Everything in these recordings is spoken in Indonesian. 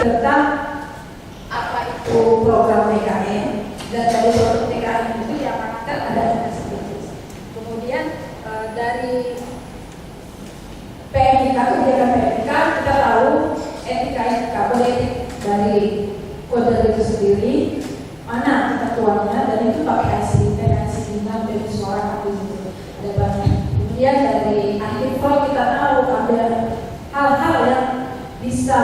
tentang apa itu program TKN, dan dari produk TKN itu yang akan ada analisis. Kemudian dari PMIK, kebijakan PMIK, kita tahu etika kode etik dari kode itu sendiri, mana ketentuannya, dan itu pakai hasil dari suara itu ada banyak. Kemudian dari anti-fraud kita tahu ada hal-hal yang bisa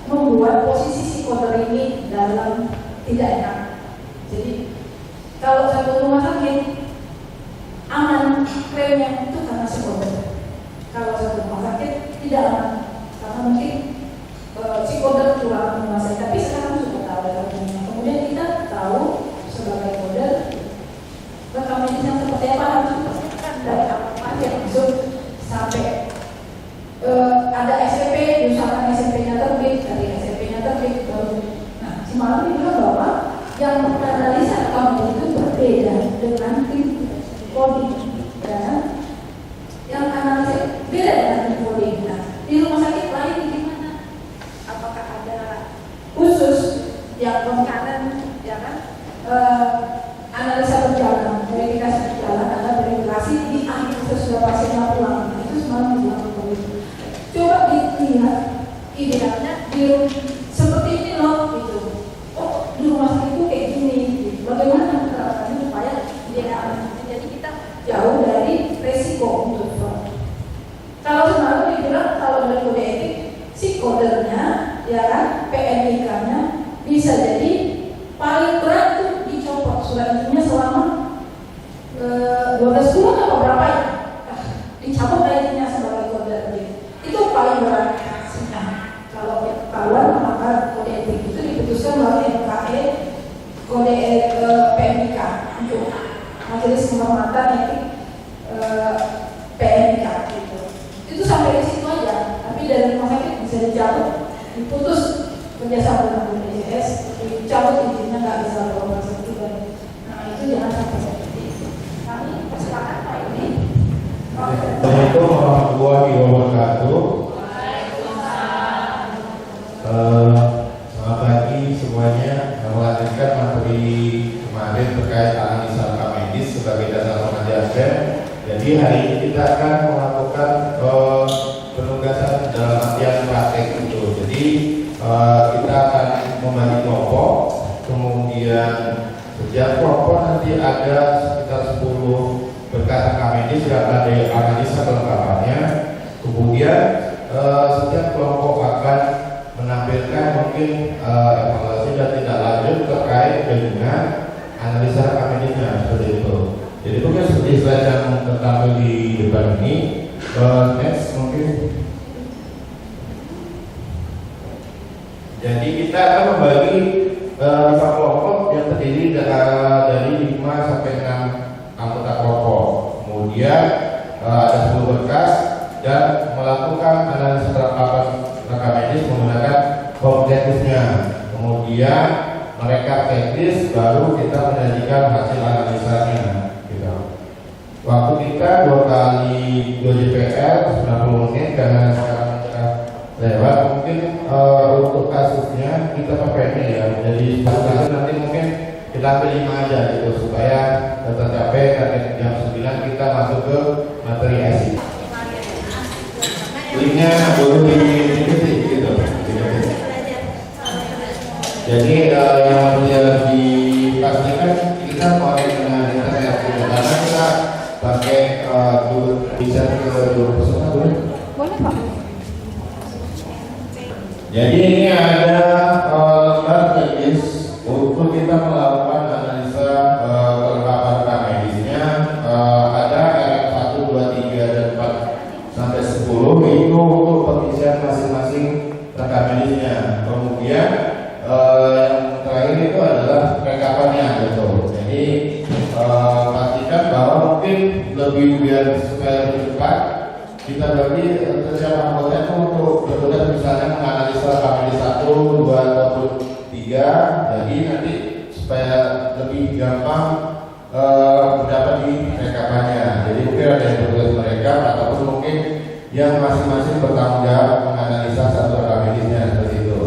membuat posisi si kode ini dalam tidak enak. Jadi kalau satu rumah sakit aman klaimnya itu karena si kode. Kalau satu rumah sakit tidak aman karena mungkin si kode kurang menguasai. Tapi sekarang sudah tahu dalamnya. Kemudian kita tahu sebagai kode rekam medis yang seperti apa harus dipastikan dari apa yang masuk sampai ada SCP, misalkan SCP-nya terbit, dari SCP-nya terbit baru. Nah, si malam ini bilang bahwa yang menganalisa rekam medis itu berbeda dengan tim coding, dan yang analisa beda dengan tim coding. Nah, di rumah sakit lain gimana? Apakah ada khusus yang mengkanan, ya kan? Analisa berjalan, verifikasi berjalan, ada verifikasi di akhir sesudah pasiennya pulang. Itu semalam dilakukan itu. Coba dilihat idealnya di seperti ini loh, gitu. Oh, di rumah sakit itu kayak gini. Gitu. Bagaimana menerapkannya supaya dia aman? Jadi kita jauh dari resiko untuk fraud. Kalau semalam dibilang kalau dari kode etik, si kodenya, ya kan, PNIK-nya bisa jadi paling berat tuh dicopot surat izinnya selama 12 bulan atau berapa ya, dicabut izinnya sebagai kode etik. Itu paling berat sanksinya. Kalau ketahuan maka kode etik itu diputuskan melalui MKE kode PMIK untuk Majelis Kehormatan Etik PMIK gitu. Itu sampai di situ aja. Tapi dari rumah sakit bisa dicabut, diputus kerjasama dengan BPJS, dicabut izinnya nggak bisa berobat seperti itu. Nah itu jangan sampai seperti itu. Kami persilakan Pak ini. Assalamualaikum warahmatullahi wabarakatuh. Selamat pagi semuanya. Melanjutkan materi kemarin terkait analisa rekam medis sebagai dasar pengajian. Jadi hari ini kita akan melakukan penugasan dalam artian praktek itu. Jadi kita akan membagi kelompok, kemudian setiap kelompok nanti ada sekitar 10 berkas rekam medis yang ada analisa kelengkapannya. Kemudian setiap kelompok akan menampilkan mungkin evaluasi dan tindak lanjut terkait dengan analisa rekam medisnya seperti itu. Jadi mungkin seperti slide yang tertampil di depan ini. Next mungkin. Jadi kita akan membagi 5 kelompok yang terdiri dari 5 sampai 6 anggota kelompok. Kemudian ada 10 berkas dan melakukan analisis kelengkapan rekam medis menggunakan form checklistnya. Kemudian mereka checklist, baru kita menyajikan hasil analisanya. Gitu. Waktu kita 2 kali 2 JPL 90 menit karena sekarang kita lewat. Mungkin untuk kasusnya kita pakai ini ya. Jadi nanti mungkin kita ambil 5 aja gitu supaya tercapai target jam 9 kita masuk ke materi SI. Linknya boleh diikuti gitu. Jadi yang harus dipastikan kita pakai dengan internet gitu. Karena kita pakai bisa ke 2% boleh? Boleh Pak. Jadi ini ada lembar teknis untuk kita melakukan analisa kelengkapan rekam medisnya. Ada RM1, 2, 3, dan 4 sampai 10 itu untuk pengisian masing-masing rekam medisnya. Kemudian yang terakhir itu adalah rekapannya gitu. Jadi pastikan bahwa mungkin lebih biar supaya lebih cepat kita bagi setiap anggota itu untuk bertugas misalnya menganalisa rekam medis 1, 2, ataupun 3. Jadi nanti supaya lebih gampang mendapat di rekapannya. Jadi mungkin ada yang bertugas mereka ataupun mungkin yang masing-masing bertanggung jawab menganalisa satu rekam medisnya seperti itu.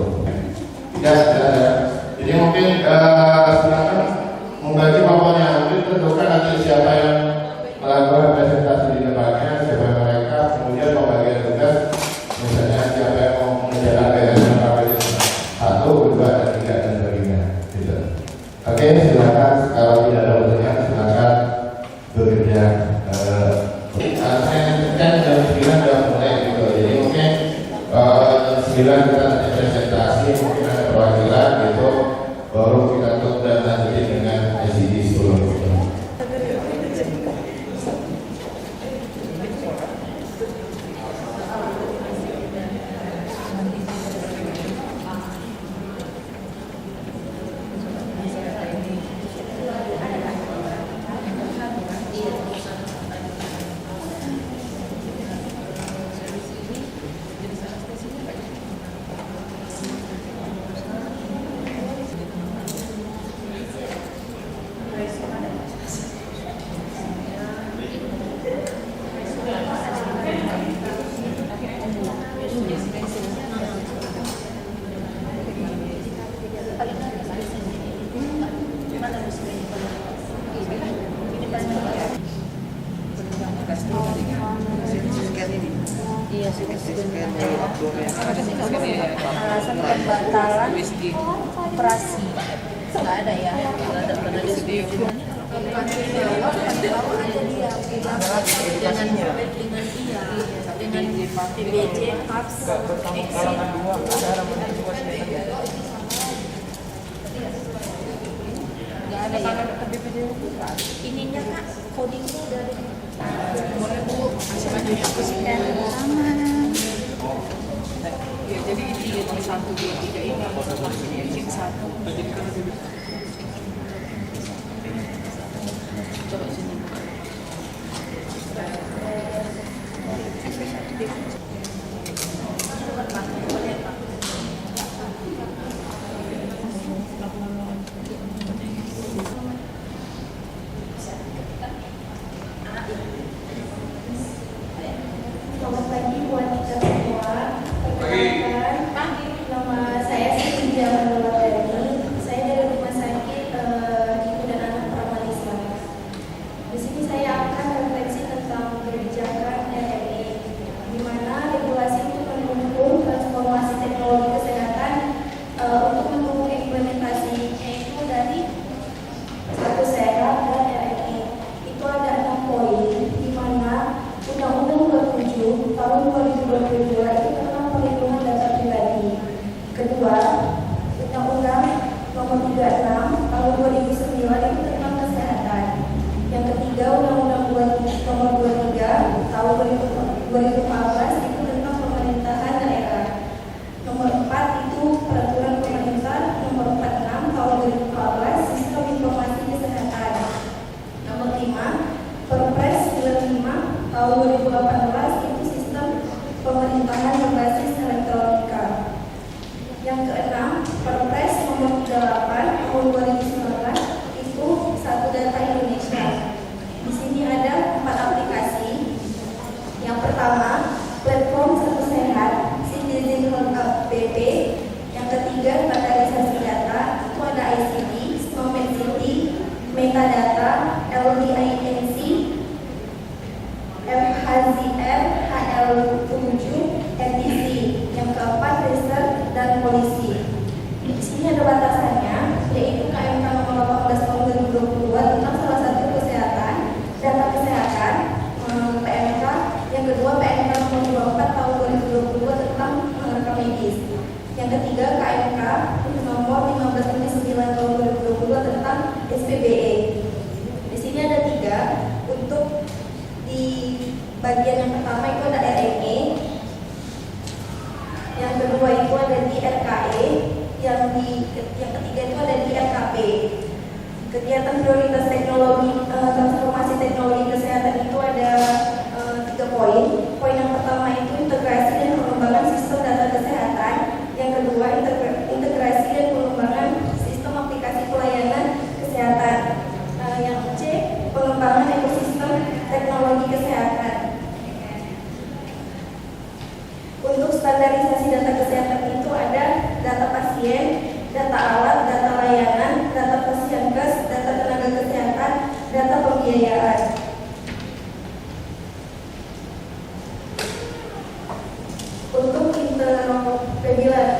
9 kita nanti presentasi, mungkin ada perwakilan gitu, baru kita tutup dan lanjutin dengan SDG 10. Iya, alasan pembatalan operasi nggak ada ya, nggak ada dengan PBJ HAPS nggak ada ya. Ininya Kak, codingnya dari boleh Bu, Ya, jadi ini 1, 2, 3 ini bikin 1. Coba sini. Selamat pagi buat kita semua. Perkenalkan, nama saya Siti Jamanulladani. Saya dari Rumah Sakit Ibu dan Anak Pramalisa. Di sini saya akan refleksi tentang kebijakan RRI, di mana regulasi untuk mendukung transformasi teknologi kesehatan untuk mendukung implementasinya itu dari satu sehat dan RRI. Itu ada 6 poin, di mana Undang-Undang 27 tahun 2022 itu tentang perlindungan data pribadi. Kedua, Undang-Undang nomor 36 tahun 2009 itu tentang kesehatan. Yang ketiga, Undang-Undang nomor 23 tahun 2014 itu tentang pemerintahan daerah. Nomor 4 itu peraturan pemerintah nomor 46 tahun 2014 sistem informasi kesehatan. Nomor 5, Perpres 95 tahun 2018 itu sistem pemerintahan berbasis elektronika. Yang keenam, Perpres nomor 38 tahun 2019 itu Satu Data Indonesia. Di sini ada 4 aplikasi. Yang pertama, platform Satu Sehat, Citizen Health BP. Yang ketiga, standarisasi data, itu ada ICD, Snowmed City, Metadata, LDINC, FHZR, HL7, NTC. Yang keempat, research dan polisi. Di sini ada batasannya, yaitu KMK nomor 18 tahun 2022 tentang salah satu kesehatan, data kesehatan, PMK. Yang kedua, PMK nomor 24 tahun 2022 tentang rekam medis. Yang ketiga, KMK nomor 15/9 tahun 2022 tentang SPBE. Di sini ada 3 untuk di bagian yang pertama itu ada RNE, yang kedua itu ada di RKE, yang ketiga itu ada di RKP. Kegiatan prioritas teknologi transformasi teknologi kesehatan itu ada 3 poin. Poin yang pertama itu integrasi dan pengembangan sistem data kesehatan. Yang kedua, integrasi dan pengembangan sistem aplikasi pelayanan kesehatan. Yang C, pengembangan ekosistem teknologi kesehatan. Untuk standarisasi data kesehatan itu ada data pasien, data alat, data layanan, data pasienkes, data tenaga kesehatan, data pembiayaan. Untuk interoperabilitas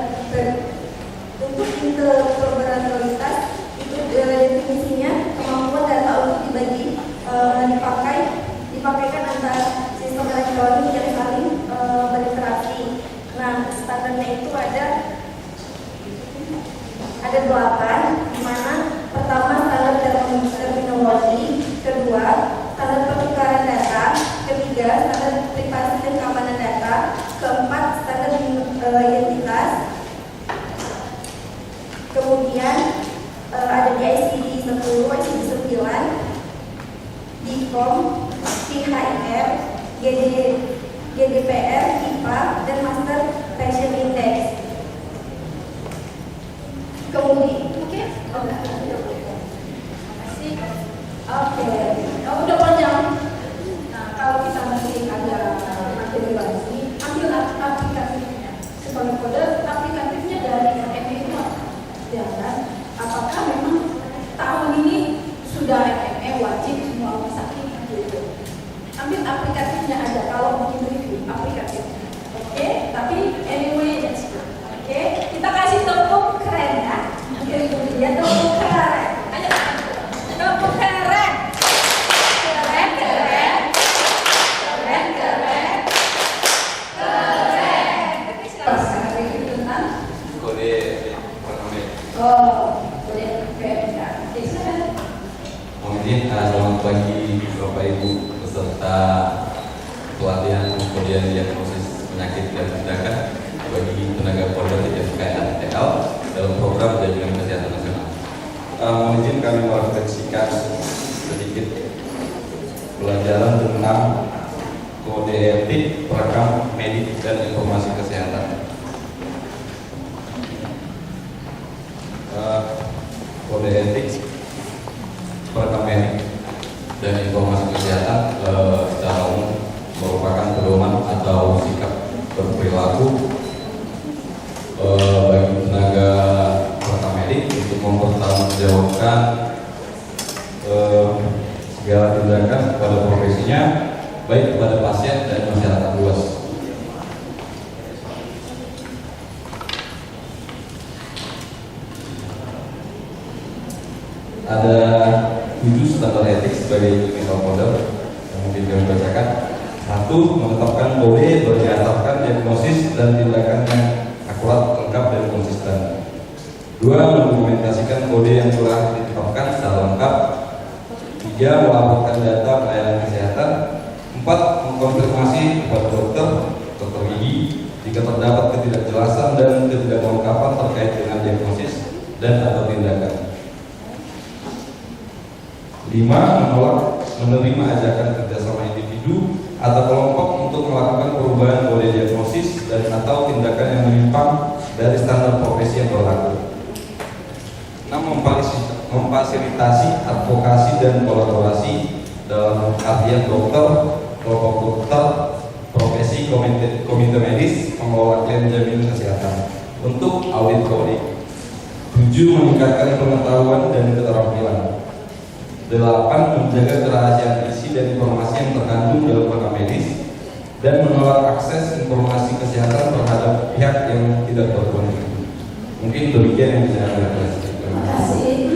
itu ada 8, di mana pertama standar terminologi, kedua standar pertukaran data, ketiga standar privasi dan keamanan data, keempat standar identitas, kemudian ada di ICD 10, ICD 9, DICOM, PHIR, GDPR, IPA, dan Master Fashion Index. Kemudian, oke. Udah panjang. Nah, kalau kita masih ada materi lagi, ambil aplikatifnya. Sebagai kode, aplikatifnya dari ME itu ya kan? Apakah memang tahun ini sudah ME wajib semua rumah sakit gitu? Ambil aplikatifnya aja kalau mungkin review aplikatifnya. Oke, tapi anyway that's good. Oke, kita kasih tepuk keren ya. Ya tepuk keren. Ayo tepuk keren. Keren, keren. Keren, keren. Keren. Sekarang review tentang kode pertama. kode PMK. Oke, silakan. Selamat pagi Bapak Ibu peserta pelatihan kemudian diagnosis penyakit dan tindakan bagi tenaga polri dan KNTL dalam program jaminan kesehatan nasional. Mohon izin kami merefleksikan sedikit pelajaran tentang kode etik perekam medik dan informasi kesehatan. Kode etik perekam medik dan informasi kesehatan secara umum merupakan pedoman atau sikap berperilaku bagi tenaga perekam medik untuk mempertanggungjawabkan segala tindakan pada profesinya, baik kepada pasien dan masyarakat luas. Ada 7 standar etik sebagai clinical model yang mungkin kami bacakan. 1. Menetapkan kode berdasarkan diagnosis dan tindakan yang akurat, lengkap, dan konsisten. 2. Mendokumentasikan kode yang telah ditetapkan secara lengkap. 3. Melaporkan data pelayanan kesehatan. 4. Mengkonfirmasi kepada dokter gigi jika terdapat ketidakjelasan dan ketidaklengkapan terkait dengan diagnosis dan atau tindakan. 5. Menolak menerima ajakan kerjasama individu atau kelompok untuk melakukan perubahan kode diagnosis dan atau tindakan yang menyimpang dari standar profesi yang berlaku. 6. Memfasilitasi advokasi dan kolaborasi dalam artian dokter, kelompok dokter, profesi, komite medis, pengelola klaim jaminan kesehatan untuk audit kode. 7. Meningkatkan pengetahuan dan keterampilan. 8. Menjaga kerahasiaan isi dan informasi yang terkandung dalam rekam medis dan menolak akses informasi kesehatan terhadap pihak yang tidak berkepentingan. Mungkin demikian yang bisa saya jelaskan. Terima kasih.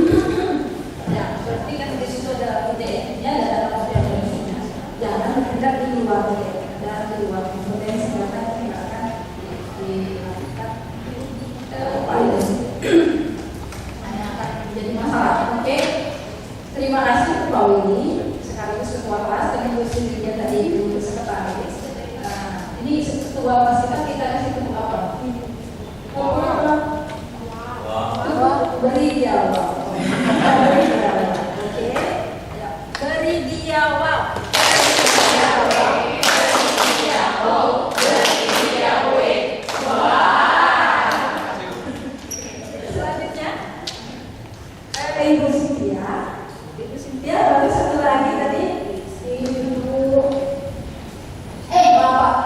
Ya, berarti kan di situ ada ide-nya dan ada definisinya. Jangan bertindak di luar dan di luar kemudian silakan tindakan dilakukan hanya akan menjadi masalah. Oke. Terima kasih Pak Willy, sekaligus ketua kelas dan Ibu Sindria tadi Ibu Sekretaris. Ini ketua fasilitas kita kasih tepuk apa? Beri jawab. Beri jawab. Oke. Beri jawab. Selanjutnya Ibu Cynthia. Ya, baru satu lagi tadi Ibu Bapak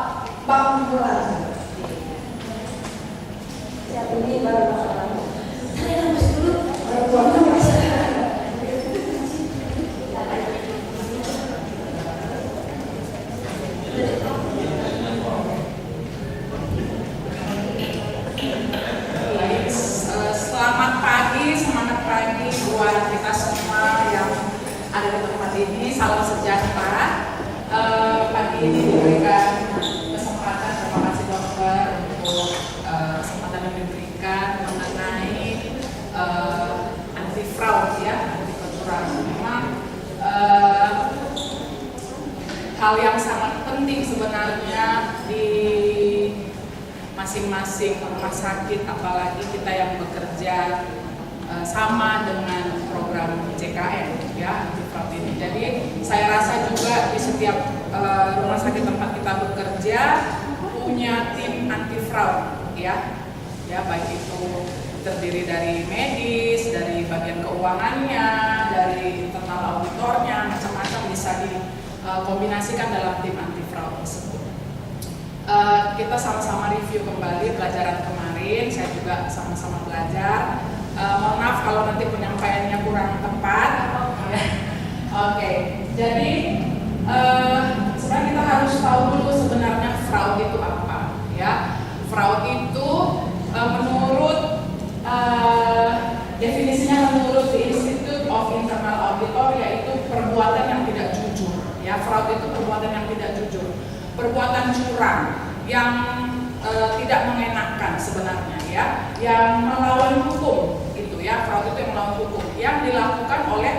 Bangkulan. Siap ini baru masalah. Saya lemes dulu. Baru masalah. Selamat pagi, semangat pagi buat kita semua yang ada di tempat ini. Salam sejahtera. Pagi ini diberikan kesempatan, terima kasih dokter untuk kesempatan kesempatan yang diberikan mengenai anti fraud ya, anti kecurangan. Memang hal yang sangat penting sebenarnya di masing-masing rumah sakit, apalagi kita yang bekerja sama dengan program JKN ya, anti fraud ini. Jadi saya rasa juga di setiap rumah sakit tempat kita bekerja punya tim anti fraud ya, baik itu terdiri dari medis, dari bagian keuangannya, dari internal auditornya, macam-macam bisa dikombinasikan dalam tim anti fraud tersebut. Kita sama-sama review kembali pelajaran kemarin, saya juga sama-sama belajar. Mohon maaf kalau nanti penyampaiannya kurang tepat. Oke, jadi sebenarnya kita harus tahu dulu sebenarnya fraud itu apa ya. Fraud itu menurut definisinya menurut the Institute of Internal Auditor yaitu perbuatan yang tidak jujur ya. Fraud itu perbuatan yang tidak jujur, perbuatan curang yang tidak mengenakan sebenarnya ya, yang melawan hukum itu ya. Fraud itu yang melawan hukum yang dilakukan oleh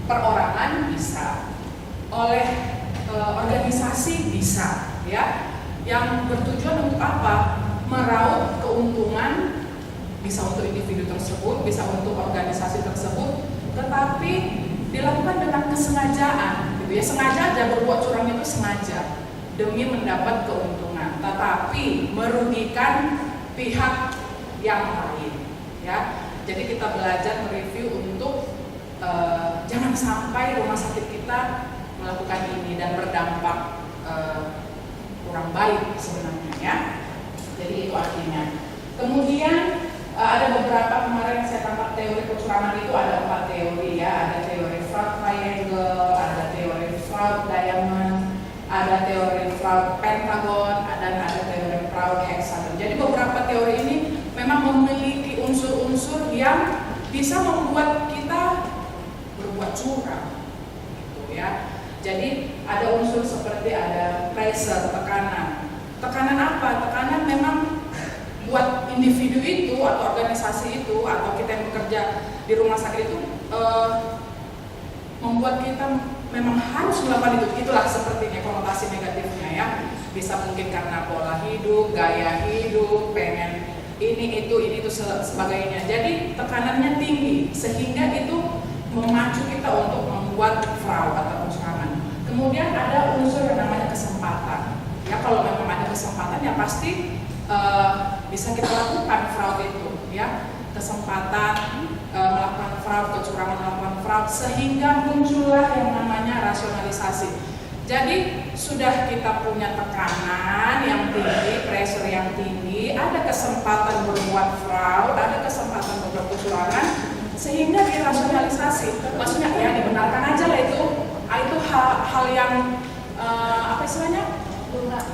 perorangan bisa, oleh organisasi bisa ya, yang bertujuan untuk apa? Meraup keuntungan, bisa untuk individu tersebut, bisa untuk organisasi tersebut, tetapi dilakukan dengan kesengajaan gitu ya. Sengaja aja berbuat curang itu sengaja demi mendapat keuntungan, tetapi merugikan pihak yang lain ya. Jadi kita belajar mereview untuk jangan sampai rumah sakit kita melakukan ini dan berdampak kurang baik sebenarnya ya. Jadi itu artinya. Kemudian ada beberapa kemarin saya tambah teori kecurangan itu ada 4 teori ya. Ada teori fraud triangle, ada teori fraud diamond, ada teori fraud pentagon, dan ada teori fraud hexagon. Jadi beberapa teori ini memang memiliki unsur-unsur yang bisa membuat kita berbuat curang gitu ya. Jadi ada unsur seperti ada pressure, tekanan. Tekanan apa? Tekanan memang buat individu itu atau organisasi itu atau kita yang bekerja di rumah sakit itu membuat kita memang harus melakukan itu. Itulah sepertinya konotasi negatifnya ya. Bisa mungkin karena pola hidup, gaya hidup, pengen ini itu sebagainya. Jadi tekanannya tinggi sehingga itu memacu kita untuk membuat fraud atau kecurangan. Kemudian ada unsur yang namanya kesempatan. Ya kalau memang ada kesempatan ya pasti bisa kita lakukan fraud itu ya. Kesempatan melakukan fraud, kecurangan melakukan fraud sehingga muncullah yang namanya rasionalisasi. Jadi sudah kita punya tekanan yang tinggi, pressure yang tinggi, ada kesempatan berbuat fraud, ada kesempatan berbuat kecurangan, sehingga dirasionalisasi. Maksudnya ya dibenarkan aja lah itu hal yang apa istilahnya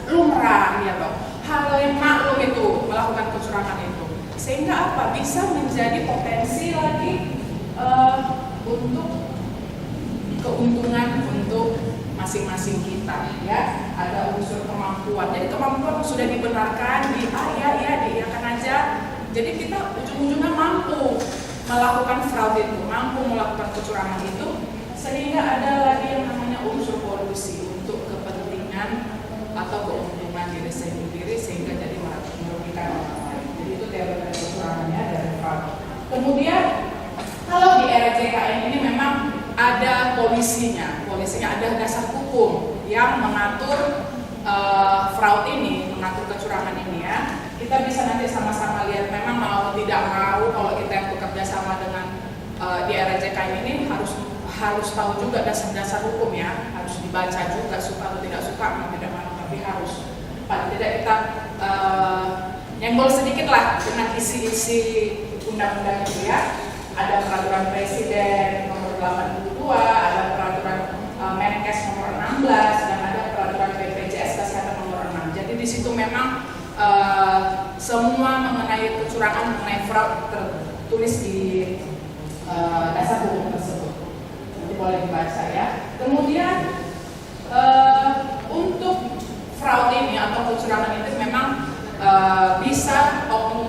lumrah ya toh, hal yang maklum itu melakukan kecurangan itu, sehingga apa bisa menjadi potensi lagi untuk keuntungan untuk masing-masing kita ya. Ada unsur kemampuan, jadi kemampuan sudah dibenarkan diiyakan aja, jadi kita ujung-ujungnya mampu melakukan fraud itu, mampu melakukan kecurangan itu, sehingga ada lagi yang namanya unsur kolusi untuk kepentingan atau keuntungan diri sendiri sehingga jadi merugikan orang lain. Jadi itu teori dari kecurangannya dari fraud. Kemudian kalau di era JKN ini memang ada polisinya ada dasar hukum yang mengatur fraud ini, mengatur kecurangan ini ya. Kita bisa nanti sama-sama lihat, memang mau tidak mau kalau kita yang bekerja sama dengan di era JKN ini harus tahu juga dasar-dasar hukum ya, harus dibaca juga, suka atau tidak suka, mau tidak mau, tapi harus. Paling tidak kita nyenggol sedikit lah dengan isi-isi undang-undang itu ya. Ada peraturan presiden nomor 82, ada peraturan Menkes nomor 16, dan ada peraturan BPJS Kesehatan nomor 6. Jadi di situ memang semua mengenai kecurangan, mengenai fraud tertulis di dasar hukum tersebut. Nanti boleh dibaca ya. Kemudian untuk fraud ini atau kecurangan itu memang bisa oknum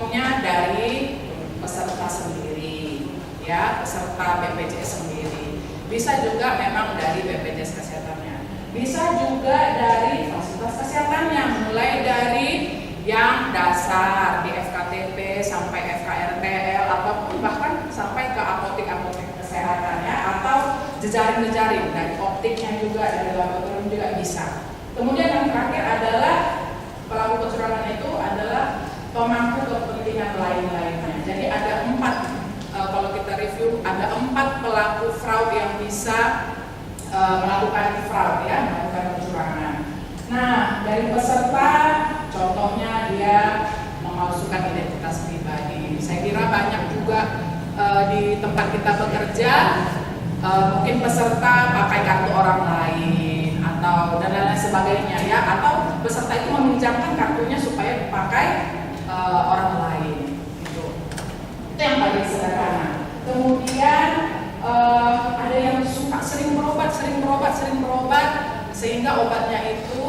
ya, peserta BPJS sendiri. Bisa juga memang dari BPJS Kesehatannya. Bisa juga dari fasilitas kesehatannya, mulai dari yang dasar di FKTP sampai FKRTL ataupun bahkan sampai ke apotek-apotek kesehatan ya, atau jejaring-jejaring dari optiknya juga, dari laboratorium juga bisa. Kemudian yang terakhir adalah pelaku kecurangan itu adalah pemangku kepentingan lain-lainnya. Jadi ada 4, kalau kita review ada 4 pelaku fraud yang bisa melakukan fraud ya, melakukan kecurangan. Nah, dari peserta contohnya dia memalsukan identitas pribadi. Saya kira banyak juga di tempat kita bekerja mungkin peserta pakai kartu orang lain atau dan lain sebagainya ya, atau peserta itu meminjamkan kartunya supaya dipakai orang lain gitu. Itu yang paling sederhana. Kemudian ada yang suka sering berobat sehingga obatnya itu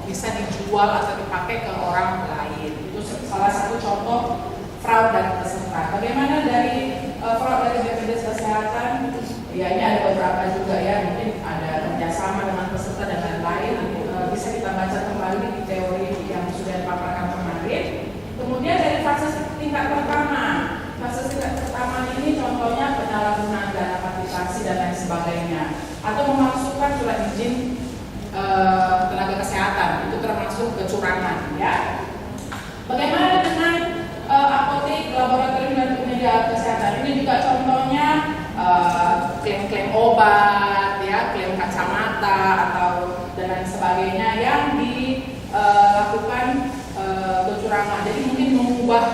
bisa dijual atau dipakai ke orang lain. Itu salah satu contoh fraud dari peserta. Bagaimana dari fraud dari BPJS Kesehatan? Ya, ini ada beberapa juga ya, mungkin ada kerjasama dengan peserta dan lain-lain. Bisa kita baca kembali di teori yang sudah dipaparkan kemarin. Kemudian dari fase tingkat pertama. Fase tingkat pertama ini contohnya penyalahgunaan dana partisipasi dan lain sebagainya, atau memasukkan surat izin tenaga kesehatan, itu termasuk kecurangan ya. Bagaimana dengan apotek, laboratorium dan penyedia kesehatan? Ini juga contohnya klaim-klaim obat ya, klaim kacamata atau dan lain sebagainya yang dilakukan kecurangan. Jadi mungkin mengubah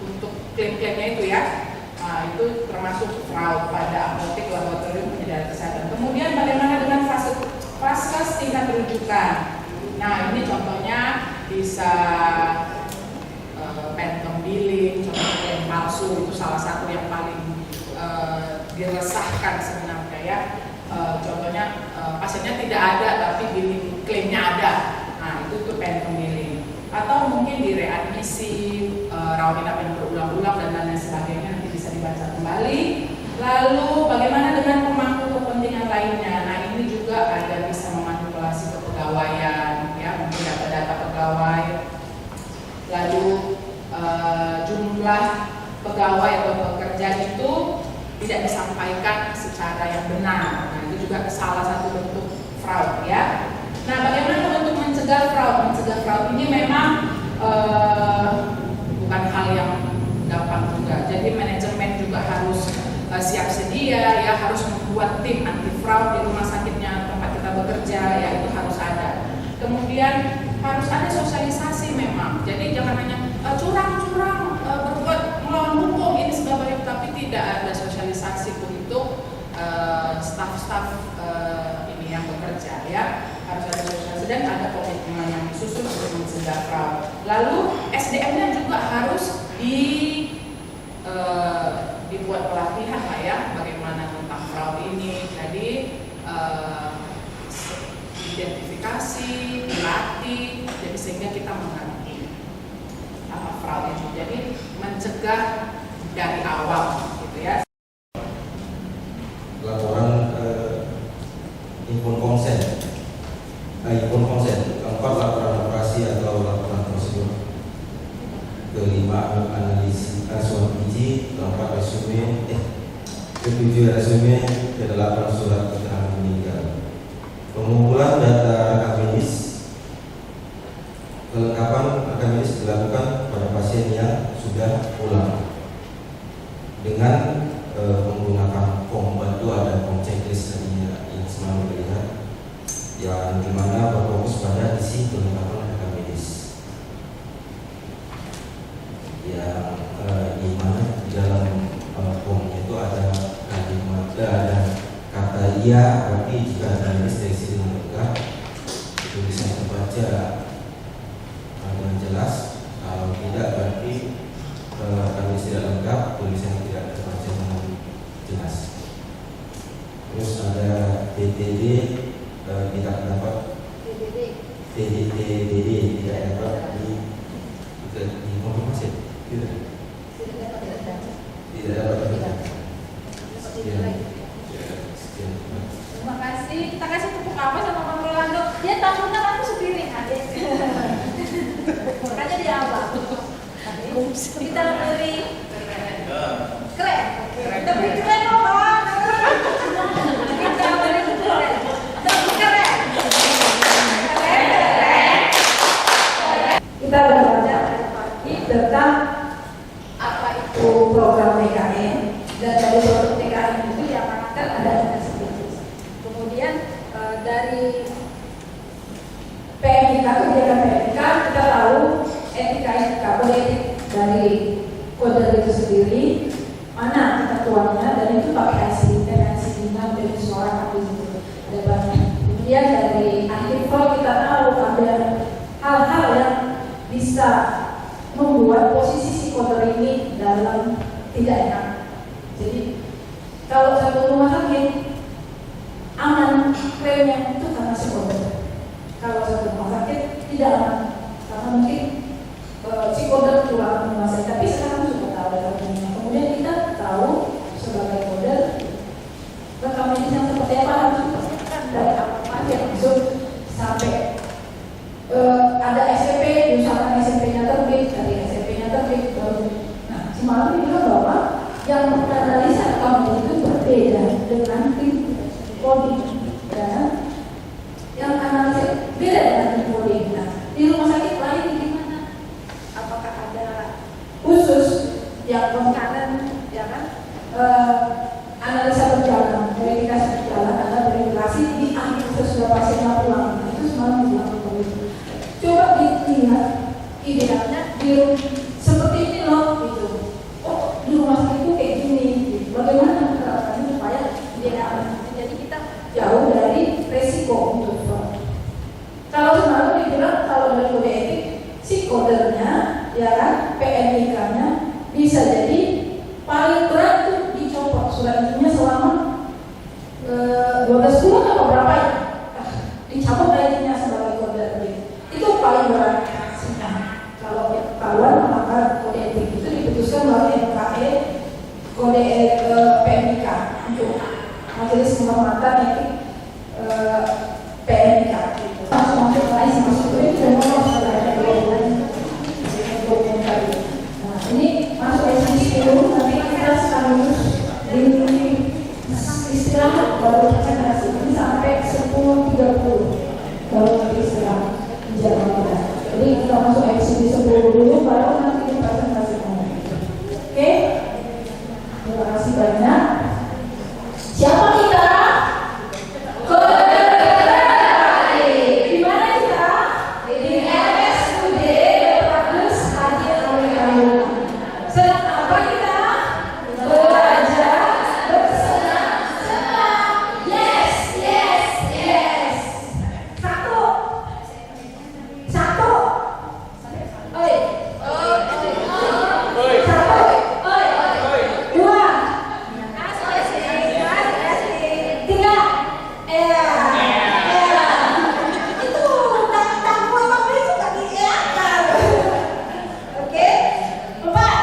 untuk klaim-klaimnya itu ya. Nah, itu termasuk fraud pada apotek, laboratorium, penyedia kesehatan. Kemudian bagaimana dengan fase tingkat rujukan? Nah, ini contohnya bisa phantom billing, contohnya klaim palsu, itu salah satu yang paling diresahkan sebenarnya ya. Contohnya pasiennya tidak ada tapi billing klaimnya ada. Nah, itu phantom billing. Atau mungkin di readmisi, rawat inap yang berulang-ulang dan lain sebagainya, nanti bisa dibaca kembali. Lalu bagaimana dengan pemangku kepentingan lainnya? Nah, ini juga ada bisa memanipulasi kepegawaian ya, mungkin data-data pegawai. Lalu jumlah pegawai atau pekerja itu tidak disampaikan secara yang benar. Nah, itu juga salah satu bentuk fraud ya. Nah, bagaimana untuk mencegah fraud? Mencegah fraud ini memang bukan hal yang gampang juga. Jadi manajemen juga harus siap sedia ya, harus membuat tim anti fraud di rumah sakitnya tempat kita bekerja ya, itu harus ada. Kemudian harus ada sosialisasi memang. Jadi jangan hanya curang-curang berbuat melawan hukum ini sebagainya, tapi tidak ada sosialisasi untuk staf-staf ini yang bekerja ya. Harus ada sosialisasi dan ada komitmen yang disusun untuk mencegah fraud. Lalu SDM-nya juga harus dibuat pelatihan lah ya, bagaimana tentang fraud ini. Jadi identifikasi, dilatih, jadi sehingga kita mengerti apa fraud itu. Jadi mencegah dari awal gitu ya. Laporan impun konsen, keempat laporan operasi atau laporan prosedur, kelima analisis surat izin, keempat resume, ketujuh resume, kedelapan surat keterangan meninggal. Pengumpulan data rekam medis, kelengkapan rekam medis dilakukan pada pasien yang sudah pulang dengan menggunakan form bantuan dan form checklist tadinya yang semalam terlihat, yang dimana berfokus pada isi kelengkapan rekam medis, yang dimana di dalam form itu ada kalimat, ada kata iya, tapi jika rekam medis terisi dengan lengkap itu bisa terbaca dengan jelas. Kalau tidak berarti rekam medis tidak lengkap, tulisannya tidak terbaca dengan jelas. Terus ada TTD tidak dapat, TDD tidak dapat dikonfirmasi, tidak Kita beri keren. Kita beri keren dong, Bang. Kita beri keren. Keren. Kita belajar tentang apa itu program TKN, dan dari program TKN itu yang akan ada spesifik. Kemudian dari PMK, kebijakan PMK, kita tahu etika kode etik dari kode itu sendiri, mana ketentuannya, dan itu pakai hasil dinas dari suara itu ada banyak. Kemudian dari artikel kita tahu ada hal-hal yang bisa membuat posisi si kode ini dalam tidak enak. Jadi kalau satu rumah sakit aman klaimnya itu karena si kode. Kalau satu rumah sakit tidak aman karena mungkin si kode kurang menguasai. Tapi sekarang sudah tahu dalamnya. Kemudian kita tahu sebagai kode rekam medis yang seperti apa harus dipastikan dari apa yang masuk sampai ada SCP, misalkan SCP-nya terbit, dari SCP-nya terbit baru. Nah, si Malam bilang bahwa yang menganalisa rekam itu berbeda dengan tim coding, dan yang analisa beda dengan tim coding. Nah, di rumah sakit lain gimana? Apakah ada khusus yang kanan, ya kan? Analisa berjalan, verifikasi berjalan, ada verifikasi di akhir sesudah pasiennya pulang. Nah, itu Semalam bilang begitu. Coba dilihat idealnya di seperti ini loh gitu. Oh, di rumah sakit itu kayak gini. Gitu. Bagaimana menerapkannya supaya dia aman? Jadi kita jauh dari resiko untuk fraud. Kalau Semalam dibilang kalau dari kode etik, si kodenya, ya kan, PNIK-nya bisa jadi paling berat tuh dicopot surat izinnya selama 12 bulan atau berapa ya? Dicabut izinnya sebagai kode etik. Itu paling berat. Kalau ketahuan maka kode etik itu diputuskan melalui MKE kode PMK untuk Majelis Kehormatan Etik PMK. Langsung masuk ke IC masuk ke itu dan ngomong sebenarnya nah ini masuk IC dulu, nanti kita sekaligus di istirahat baru presentasi ini sampai 10.30 baru nanti istirahat jam kita. Jadi kita masuk IC 10 dulu baru nanti kita presentasikan. Oke? Terima kasih banyak. Siapa kita? Di mana kita? Di RSUD Bagus Haji Alwi. Sedang apa kita? Belajar bersenang-senang. Yes. Satu. Oi. Dua. Tiga. Itu tanggung apa itu tadi ya? Oke. Empat.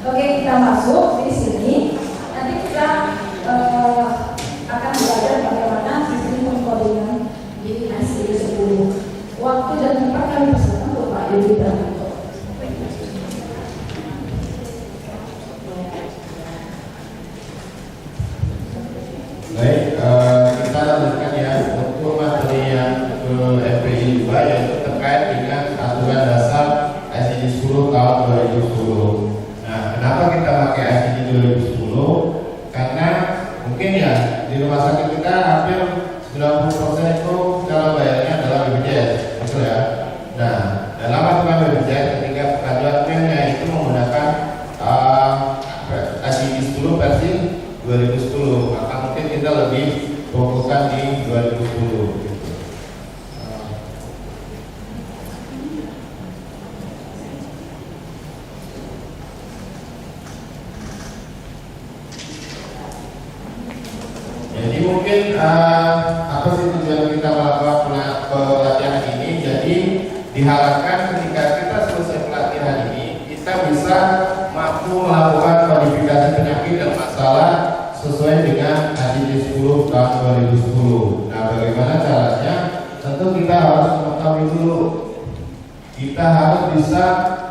Oke, kita masuk di sini. Nanti kita akan belajar bagaimana sistem pengkodingan di IC 10. Waktu dan tempat kami pesan untuk Pak Yudi Prahanto. Baik, kita lanjutkan ya untuk materi yang ke FPI juga, yaitu terkait dengan aturan dasar ICD 10 tahun 2010. Nah, kenapa kita pakai ICD 2010? Karena mungkin ya di rumah sakit kita hampir 90% itu cara bayarnya adalah BPJS, betul ya? Nah, dalam aturan BPJS ketika pengajuan klaimnya itu menggunakan ICD 10 versi 2010, maka mungkin kita lebih fokuskan di 2010. Jadi mungkin apa sih tujuan kita melakukan salah sesuai dengan ACD 10 tahun 2010. Nah, bagaimana caranya? Tentu kita harus mengetahui dulu. Kita harus bisa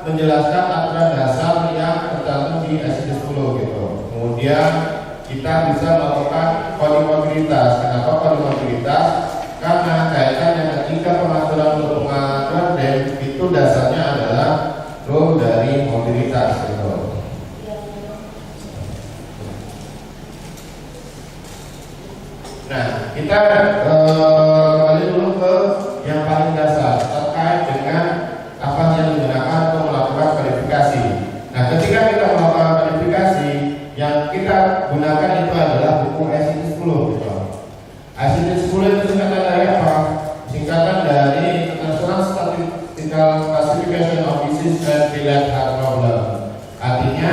menjelaskan aturan dasar yang tercantum di ACD 10 gitu. Kemudian kita bisa melakukan kode mobilitas. Kenapa kode mobilitas? Karena kaitannya ketika pengaturan DEM itu dasarnya adalah rule dari mobilitas gitu. Nah, kita kembali dulu ke yang paling dasar terkait dengan apa yang digunakan untuk melakukan verifikasi. Nah, ketika kita melakukan verifikasi, yang kita gunakan itu adalah buku ACD 10 gitu. ACD 10 itu singkatan dari apa? Singkatan dari International Statistical Classification of Disease and Related Health Problem. Artinya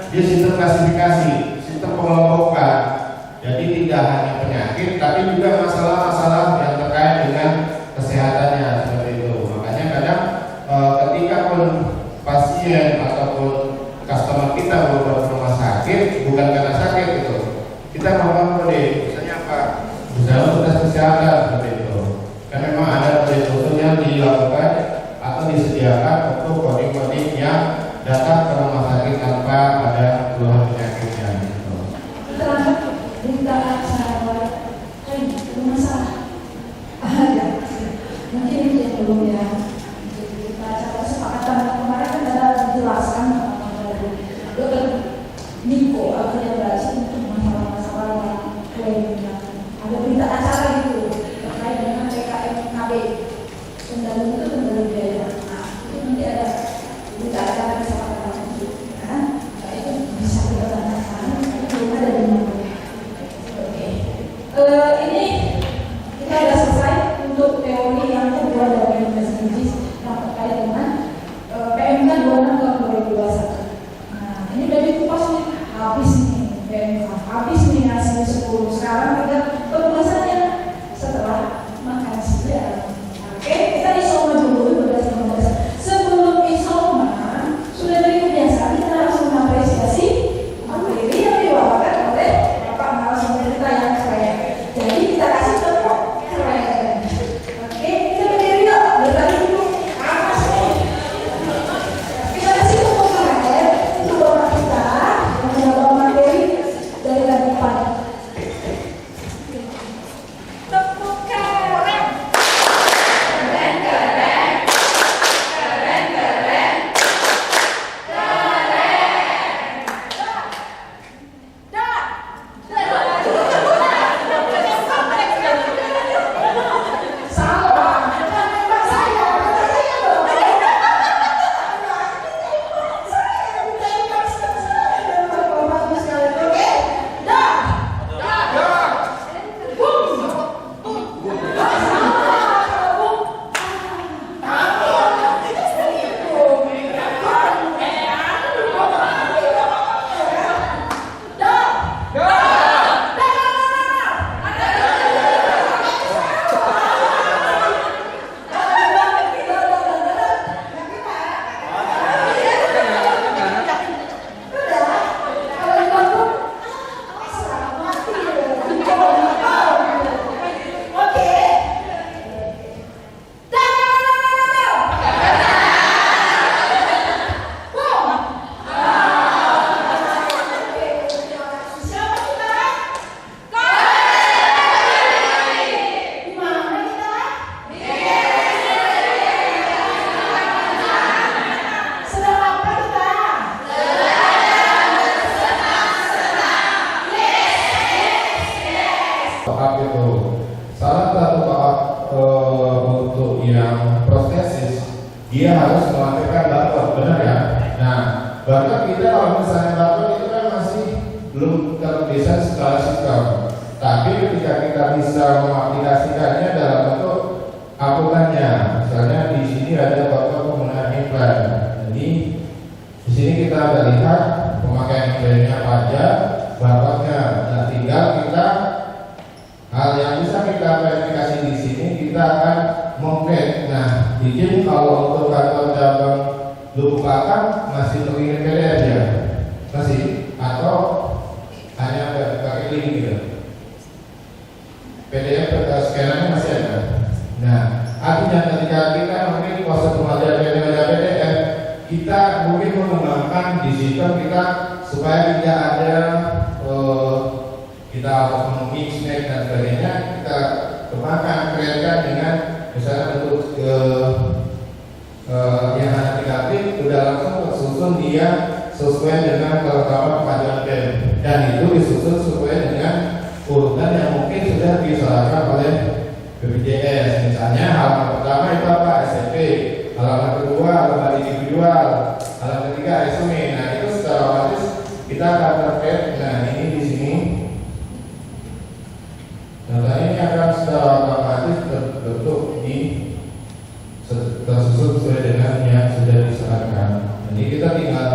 dia sistem klasifikasi, sistem pengelompokan. Jadi tidak hanya penyakit, tapi juga masalah-masalah yang terkait dengan kesehatannya seperti itu. Makanya kadang ketika pun pasien ataupun customer kita berobat ke rumah sakit bukan karena sakit itu, kita melakukan kode. Misalnya apa? Misalnya untuk tes kesehatan seperti itu. Kan memang ada kode khusus yang dilakukan atau disediakan untuk kode-kode yang datang ke rumah sakit tanpa ada keluhan penyakitnya. Gitu. Berita acara masalah ada mungkin itu yang belum ya. Berita acara kesepakatan kemarin kan ada dijelaskan Dokter Niko atau yang berhasil untuk masalah-masalah yang klaimnya. Ada berita acara gitu terkait dengan PKMKB kendala itu kendala biaya. Nah itu nanti ada berita acara kesepakatan itu. Nah itu bisa kita tanyakan. Belum ada di mana. Ini kita sudah selesai untuk teori yang kedua dari SDGs yang terkait dengan PMK 26 tahun 2021. Nah, ini udah dikupas nih, habis nih PMK, habis nih hasil 10. Sekarang kita pembahasannya setelah makan siang. Oke, kita isoma dulu berdasarkan. Sebelum isoma sudah dari kebiasaan kita harus mengapresiasi materi yang dibawakan oleh Bapak narasumber kita yang keren. Jadi kita kasih tepuk keren. Oke, kita berdiri yuk. Bertanya dulu. Apa sih? Kita kasih tepuk keren untuk Bapak kita yang membawa materi dari depan. Tepuk keren. Keren, keren. Keren, keren. Tahap itu salah satu tahap untuk yang prostesis dia harus melampirkan barcode, benar ya? Nah, barcode kita kalau misalnya barcode itu kan masih belum terdesain secara sistem. Tapi ketika kita bisa mengaplikasikannya dalam bentuk akuntannya, misalnya di sini ada barcode penggunaan implan. Jadi di sini kita ada lihat pemakaian implannya pajak, barcode-nya. Nah, tinggal kita hal yang bisa kita verifikasi di sini, kita akan meng-create. Nah, izin kalau untuk kantor cabang Lupakan masih mengirim PDF ya, masih atau link gitu. PDF scannernya masih ada. Nah, artinya ketika kita mungkin proses pembelajaran PDF, kita mungkin mengembangkan di sistem kita supaya tidak ada kita harus memix dan sebagainya, kita kembangkan, kreatifkan dengan misalnya untuk yang hanya 3 klik udah langsung tersusun dia sesuai dengan kelengkapan pengajuan BEM, dan itu disusun sesuai dengan urutan yang mungkin sudah diserahkan oleh BPJS. Misalnya halaman pertama itu apa? SMP, halaman kedua halaman individual, halaman ketiga resume. Nah itu secara otomatis kita akan terkait. Nah ini di sini, data ini akan secara otomatis terbentuk di tersusun sesuai dengan yang sudah diserahkan. Jadi kita tinggal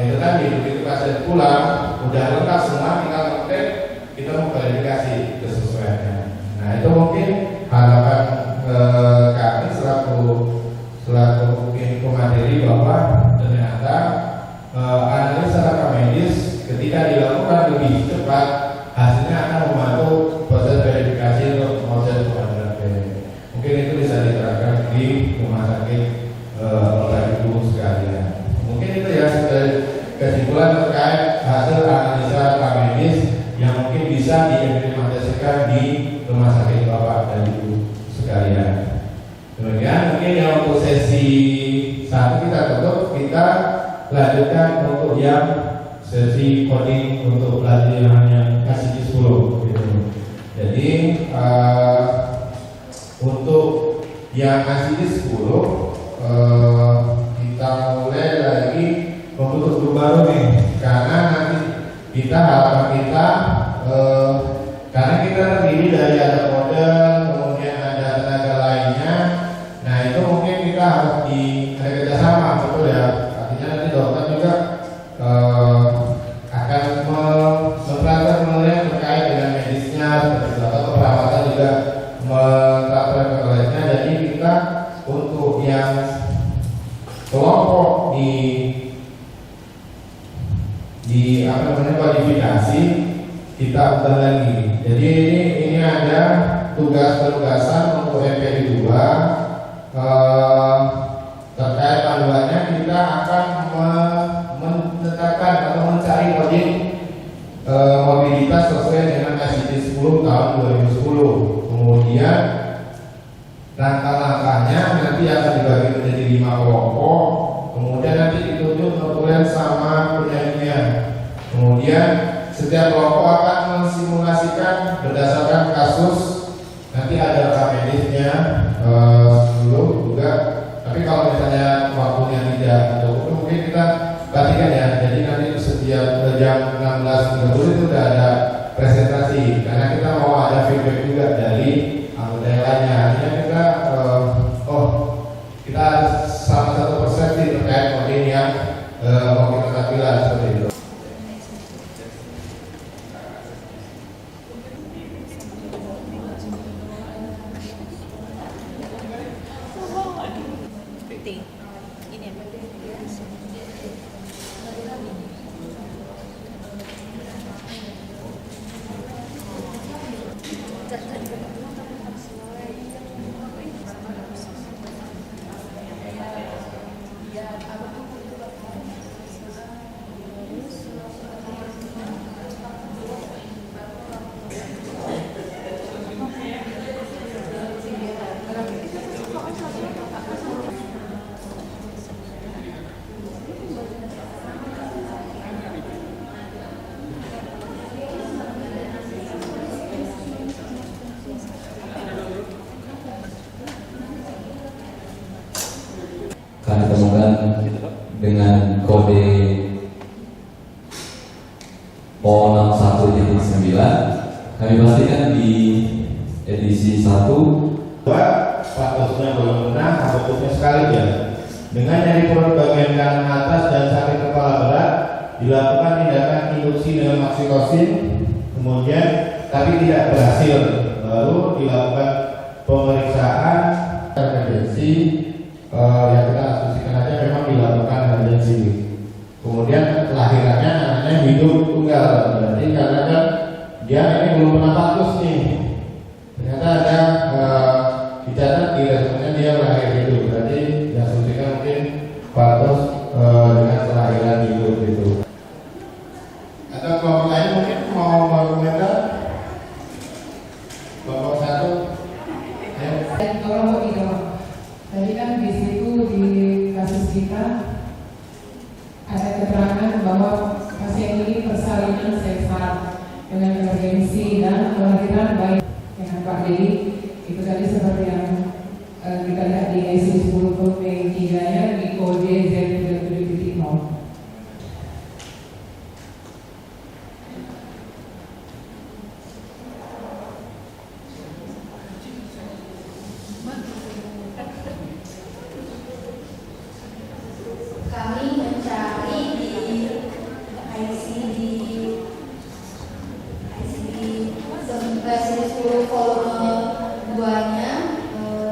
itu tadi begitu pasien pulang udah lengkap semua, tinggal ngetik, kita mau verifikasi kesesuaiannya. Nah itu mungkin harapan kami selaku info materi bahwa ternyata analisa rekam medis ketika dilakukan lebih cepat hasilnya akan membantu proses verifikasi untuk proses pengajuan BEM. Mungkin itu bisa diterapkan di rumah sakit Bapak Ibu sekalian. Mungkin itu ya kesimpulan terkait hasil analisa rekam medis yang mungkin bisa diimplementasikan di rumah sakit Bapak dan Ibu sekalian. Kemudian mungkin yang untuk sesi 1 kita tutup, kita lanjutkan untuk yang sesi coding untuk pelajaran yang KCD 10 gitu. Jadi untuk yang KCD 10 kita mulai lagi membentuk grup baru nih, karena nanti kita harapan kita karena kita terdiri dari ada model, kemudian ada tenaga lainnya. Nah itu mungkin kita harus ada kerjasama, betul ya. Artinya nanti dokter juga akan mempelajari melihat terkait dengan medisnya, atau perawatan juga mempelajari kelasnya. Jadi kita untuk yang kelompok di apa namanya kualifikasi kita ulang lagi. Jadi ini ada tugas-tugasan untuk MPI 2 terkait panduannya. Kita akan menetapkan atau mencari coding mobilitas sesuai dengan SDG 10 tahun 2010. Kemudian langkah-langkahnya nanti akan dibagi menjadi 5 kelompok. Kemudian nanti ditunjuk notulen sama penyanyian. Kemudian setiap kelompok akan mensimulasikan berdasarkan kasus. Nanti ada rekam medisnya dulu juga. Tapi kalau misalnya waktunya tidak cukup, mungkin kita bagikan ya. Jadi nanti setiap jam 16.30 itu sudah ada presentasi. Karena kita mau ada feedback juga dari anggota yang lainnya. Artinya kita kita ada salah satu persepsi terkait coding yang mau kita tampilkan seperti itu. Kami temukan dengan kode O61.9. Kami pastikan di edisi 1 statusnya belum benar, statusnya sekali ya. Dengan nyeri perut bagian kanan atas dan sakit kepala berat, dilakukan tindakan induksi dengan oksitosin, kemudian tapi tidak berhasil, lalu dilakukan pemeriksaan emergensi. Yang kita asumsikan aja memang dilakukan emergensi. Kemudian kelahirannya namanya hidup tunggal. Berarti karena kan dia ini belum pernah bagus nih. Ternyata ada dicatat di resumennya dia lahir hidup. Berarti diasumsikan mungkin bagus dengan kelahiran hidup gitu. Ada kelompok lain mungkin mau berkomentar? Kelompok satu. Kelompok itu. Tadi kan di situ di kasus kita ada keterangan bahwa pasien ini persalinan sesar dengan emergensi dan kelahiran bayi dengan Pak Dedi. Itu tadi seperti yang kita lihat di ICU 10 P3-nya di kode Z37.0. Kami mencari di ICD 10 volume 2-nya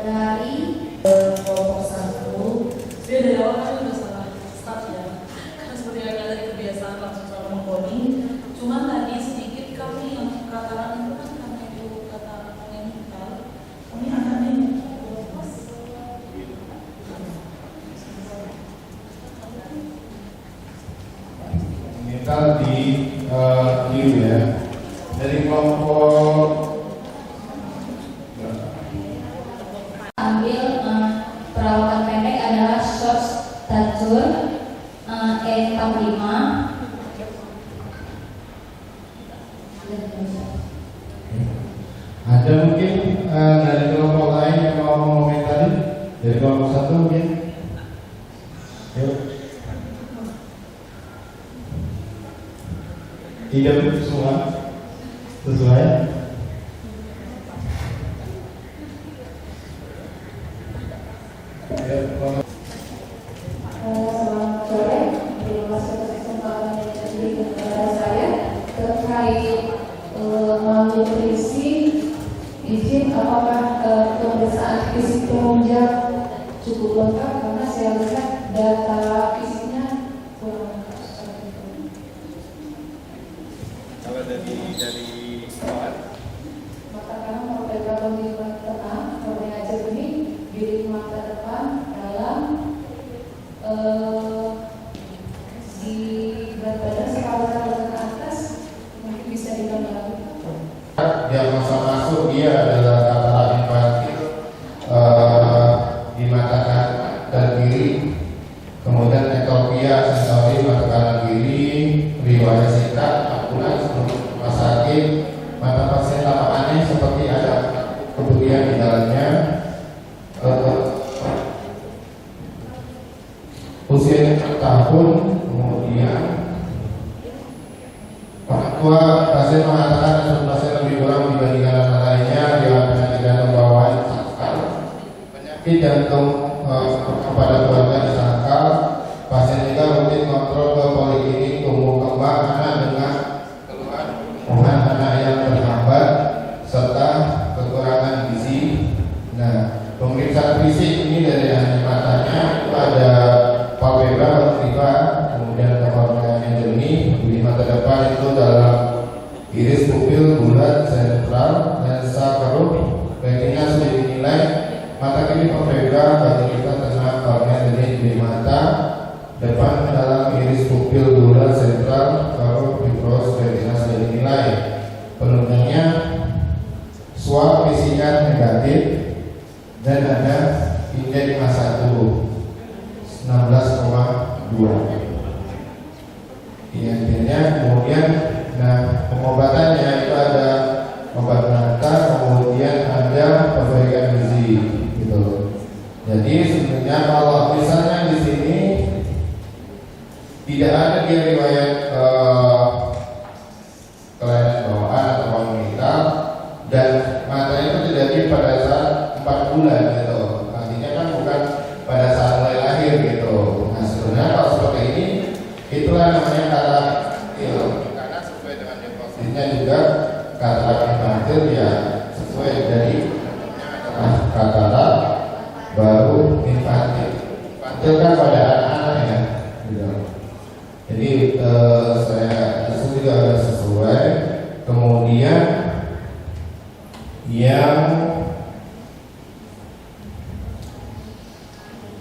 dari kelompok 1. Sebenarnya dari awal kan udah salah start ya, karena seperti yang ada kebiasaan langsung sama mengcoding. Cuman tadi sedikit kami yang katakan itu kan karena itu kata mental, kami akan mental di view ya. Dari kelompok ambil perawatan pendek adalah short stature E45. ada mungkin dari kelompok lain yang mau mengomentari dari kelompok satu mungkin. Yuk. Tidak semua sesuai. Selamat sore, terima kasih atas kesempatan yang diberikan kepada saya terkait malnutrisi. Izin apakah pemeriksaan fisik penunjang cukup lengkap karena saya lihat data fisiknya kurang lengkap. Kalau dari awal Mata kanan merdeka pemilihan tengah, kornea jernih, bilik mata depan, dalam, di berat badan skala ke atas, mungkin bisa ditambah lagi. diagnosa masuk dia adalah katarak infarktif di mata kanan kiri, kemudian etopia sensori mata kanan kiri, riwayat singkat, ambulans rumah sakit, mata pasien tampak aneh seperti ada kebutuhan di dalamnya, usia 6 tahun, kemudian orang tua pasien mengatakan pasien lebih kurang dibandingkan anak lainnya, dia penyakit jantung bawaan disangkal, penyakit jantung kepada keluarga disangkal, pasien juga rutin kontrol ke poliklinik tumbuh kembang anak dengan keluhan anak yang terhambat serta kekurangan gizi. Nah, pemeriksaan fisik ini dari hanya matanya itu ada palpebra, vertebra, kemudian korneanya jernih, di mata depan itu dalam iris pupil bulat sentral, lensa keruh, retina sudah dinilai, mata kiri palpebra, bagian kita tengah kornea jernih di mata depan dalam iris pupil bulat sentral, keruh, fibros, retina sudah dinilai. Penunjangnya swab PCR negatif dan ada indeks massa tubuh 16,2. Intinya kemudian, nah pengobatannya itu ada obat pengantar, kemudian ada perbaikan gizi, gitu. Jadi sebenarnya kalau misalnya di sini tidak ada dia riwayat kelainan bawaan atau kongenital dan mata itu terjadi pada saat 4 bulan gitu. Artinya kan bukan pada saat mulai lahir gitu. Nah sebenarnya kalau seperti ini itulah namanya katarak infantil, karena sesuai dengan diagnosisnya juga katarak infantil ya sesuai dari katarak baru infantil. Infantil kan pada anak-anak ya gitu. Jadi saya itu juga sesuai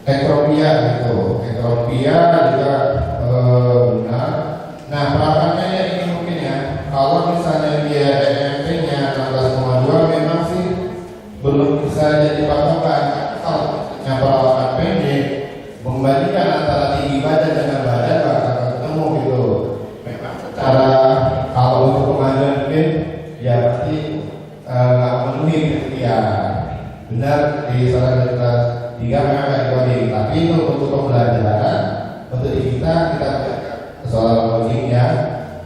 ekropia gitu, ekropia juga benar. Nah perawatannya ini mungkin ya, kalau misalnya dia EMP-nya 16,2 memang sih belum bisa jadi patokan. Kalau yang perawatan pendek membandingkan antara tinggi badan dengan badan bakal ketemu gitu. Memang secara kalau untuk pengajuan mungkin ya pasti nggak memenuhi kriteria. Benar di salah satu kelas 3 memang kategori, tapi untuk pembelajaran untuk di kita soal logiknya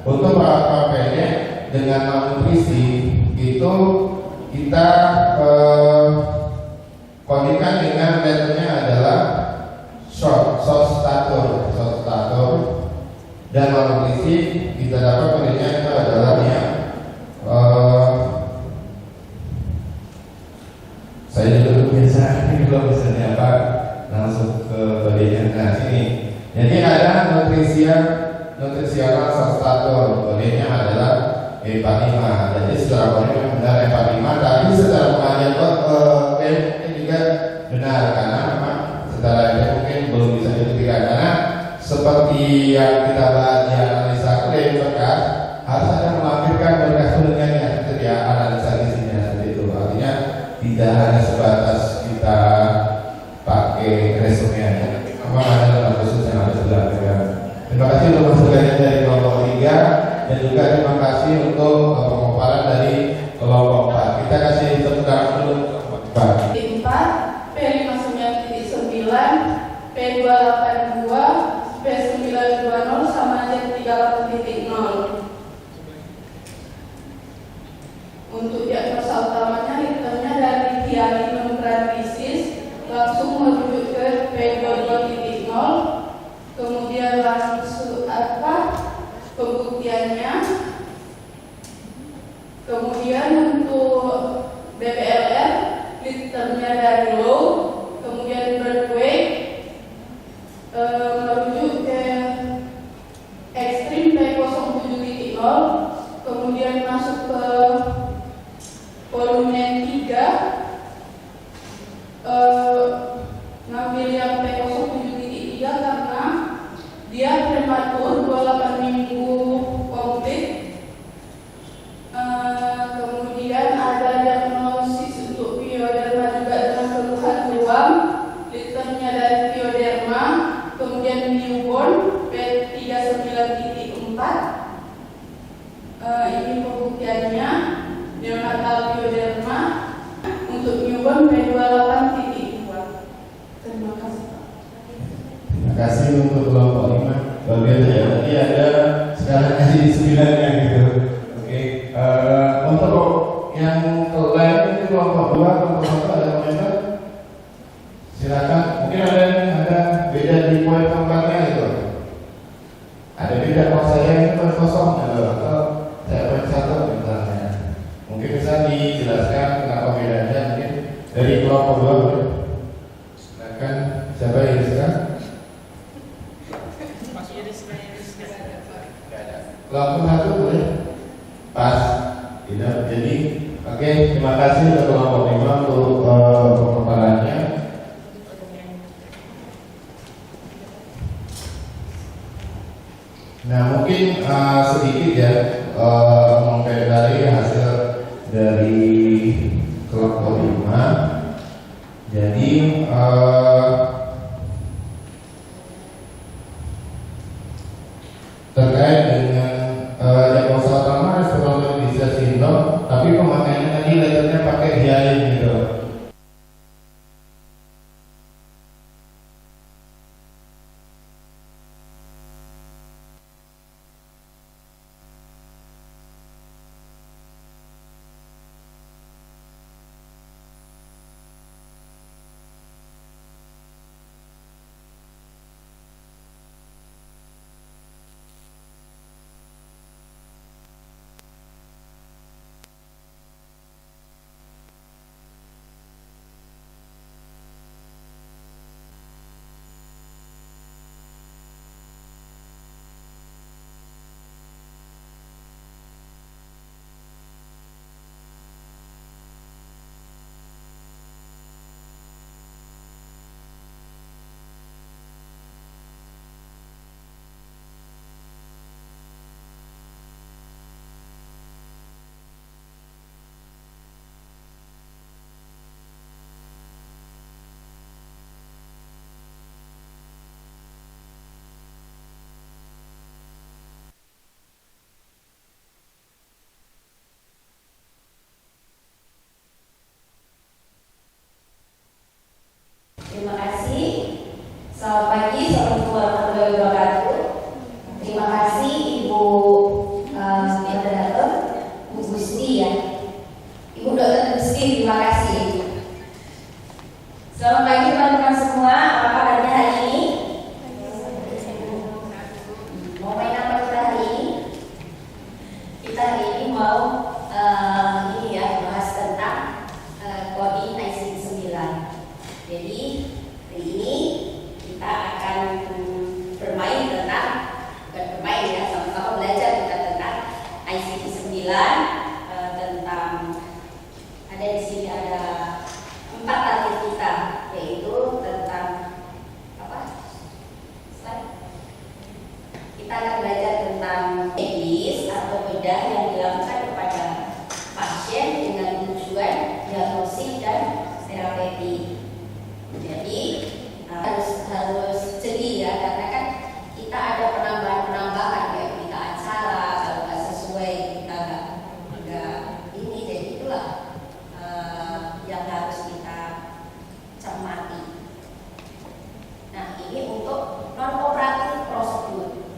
untuk perawatan pendek dengan malnutrisi itu kita kodikan dengan letternya adalah short stature, dan malnutrisi kita dapat kodenya itu adalah yang saya dulu biasa ini kalau misalnya apa langsung ke kodenya. Nah sini, jadi ada nutrisional short stature, kodenya adalah E45. Jadi secara kode memang benar E45, tapi secara pengajian ini juga benar karena memang secara mungkin belum bisa dibuktikan karena seperti yang kita bahas di analisa klaim berkas harus ada melampirkan berkas penelitiannya itu ya, analisa isinya seperti itu. Artinya tidak hanya sebatas kita pakai resume aja, memang ada lembar khusus yang harus dilakukan. Terima kasih untuk masukannya dari kelompok 3 dan juga terima kasih untuk pemaparan dari kelompok 4. Kita kasih tepuk tangan dulu Pak. P4, P59.9, P282, P920 sama aja 38.0. Untuk diagnosa utamanya hitungnya dari dialin membran disease langsung merujuk ke P22.0, kemudian langsung pembuktiannya, kemudian untuk BPLR liternya dari low, kemudian birth weight merujuk ke ekstrim P07.0, kemudian masuk ke volume 3 ngambil yang P07.3 karena dia prematur 28 minggu komplit. Kemudian ada diagnosis untuk pioderma juga dengan keluhan ruam, liternya dari pioderma, kemudian newborn P39.4. Ini pembuktiannya neonatal pioderma untuk newborn P28.2. Terima kasih. Terima kasih untuk kelompok 5. Luar biasa ya. Tadi ada sekarang kasih 9-nya gitu. Oke. Untuk yang lain itu kelompok 2, kelompok 1 ada komentar? Silakan. Mungkin ada beda di poin tempatnya gitu. Ada beda kalau saya ini poin kosong atau saya poin 1 misalnya. Mungkin bisa dijelaskan kenapa bedanya mungkin dari kelompok 2. Silakan. Siapa yang dijelaskan? Kelompok 1 boleh? Pas. Tidak. Jadi, oke, terima kasih untuk kelompok 5 untuk pemaparannya. Nah, mungkin sedikit ya mengkomentari hasil dari kelompok 5. Jadi terkait dengan diagnosa utama respiratory sindrom, tapi pemakaiannya tadi letternya pakai hialin gitu. Selamat pagi teman-teman semua, apa kabarnya hari ini? Mau main apa kita hari ini? Kita hari ini mau bahas tentang coding ICT 9. Jadi hari ini kita akan bermain tentang, bukan bermain ya, sama-sama belajar kita tentang ICT 9, tentang ada di sini ada 4 target kita, yaitu tentang apa? Kita akan belajar tentang medis atau bedah yang dilakukan kepada pasien dengan tujuan diagnosis dan terapeutik. Jadi harus jeli ya, karena kan kita ada penambahan ya, kita acara kalau nggak sesuai kita nggak ini, jadi itulah yang harus kita cermati. Nah, ini untuk non-operatif prosedur.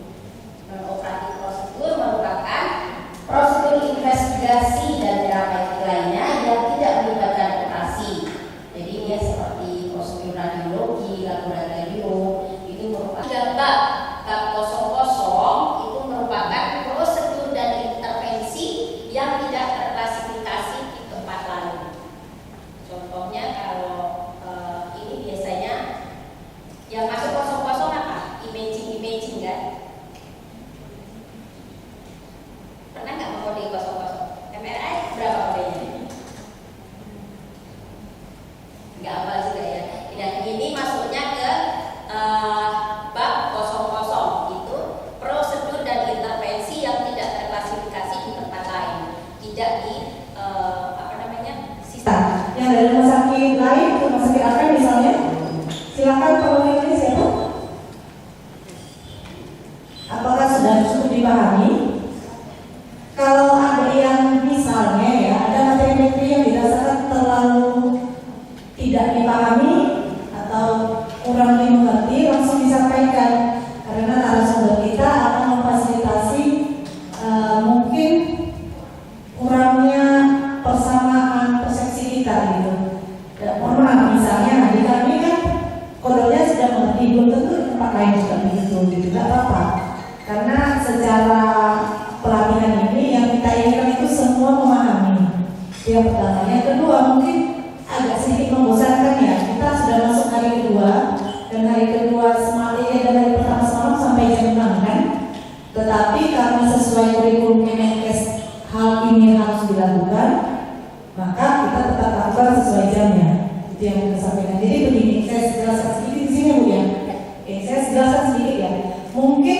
Non-operatif prosedur merupakan prosedur investigasi dan terapeutik lainnya yang tidak melibatkan operasi. Jadi dia seperti prosedur radiologi, laboratorium, itu merupakan bab 00 itu merupakan prosedur dan intervensi yang tidak terklasifikasi di tempat lain. Contohnya kalau ini biasanya yang masuk 00 apa? Imaging kan? Pernah nggak mengkode 00? MRI berapa kodenya? Nggak hafal juga ya. Dan ini masuknya ke bab 00 itu prosedur dan intervensi yang tidak terklasifikasi di tempat lain, tidak di sistem. Yang dari rumah sakit lain, rumah sakit apa misalnya? Silakan penelitiannya siapa? Apakah sudah cukup dipahami? Kalau ada yang misalnya ya, ada materi-materi yang dirasakan terlalu tidak dipahami atau kurang dimengerti, langsung disampaikan, karena narasumber kita akan memfasilitasi mungkin kurangnya persamaan persepsi kita gitu. Mohon maaf, misalnya di kami kan kodenya sudah mengerti, belum tentu di tempat lain juga begitu, gitu. Tidak apa-apa, karena secara pelatihan ini yang kita inginkan itu semua memahami. Yang pertama, yang kedua mungkin agak sedikit membosankan ya. Kita sudah masuk hari kedua, dan hari kedua dan hari pertama semalam sampai jam 6 kan. Tetapi karena sesuai kurikulum Kemenkes hal ini harus dilakukan, maka kita tetap lakukan sesuai jamnya. Itu yang kita sampaikan. Jadi begini, saya jelaskan sedikit di sini Bu ya. Saya jelaskan sedikit ya. Mungkin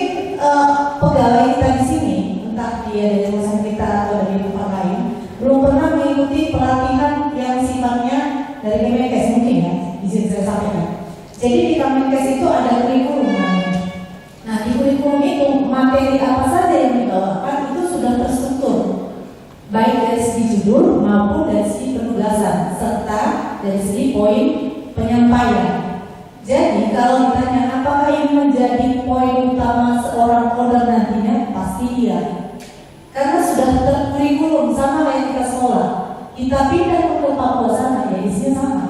pegawai kita di sini, entah dia dari rumah sakit kita atau dari tempat lain, belum pernah mengikuti pelatihan yang sifatnya dari Kemenkes mungkin ya. Izin saya sampaikan. Jadi di Kemenkes itu ada kurikulum namanya. Nah, di kurikulum itu materi apa saja yang dibawakan itu sudah terstruktur, baik dari segi judul maupun dari segi penugasan serta dari segi poin penyampaian. Jadi kalau ditanya apakah ini menjadi poin utama seorang coder nantinya, pasti iya. Karena sudah terkurikulum sama kayak kita sekolah. Kita pindah ke Papua sana ya isinya sama.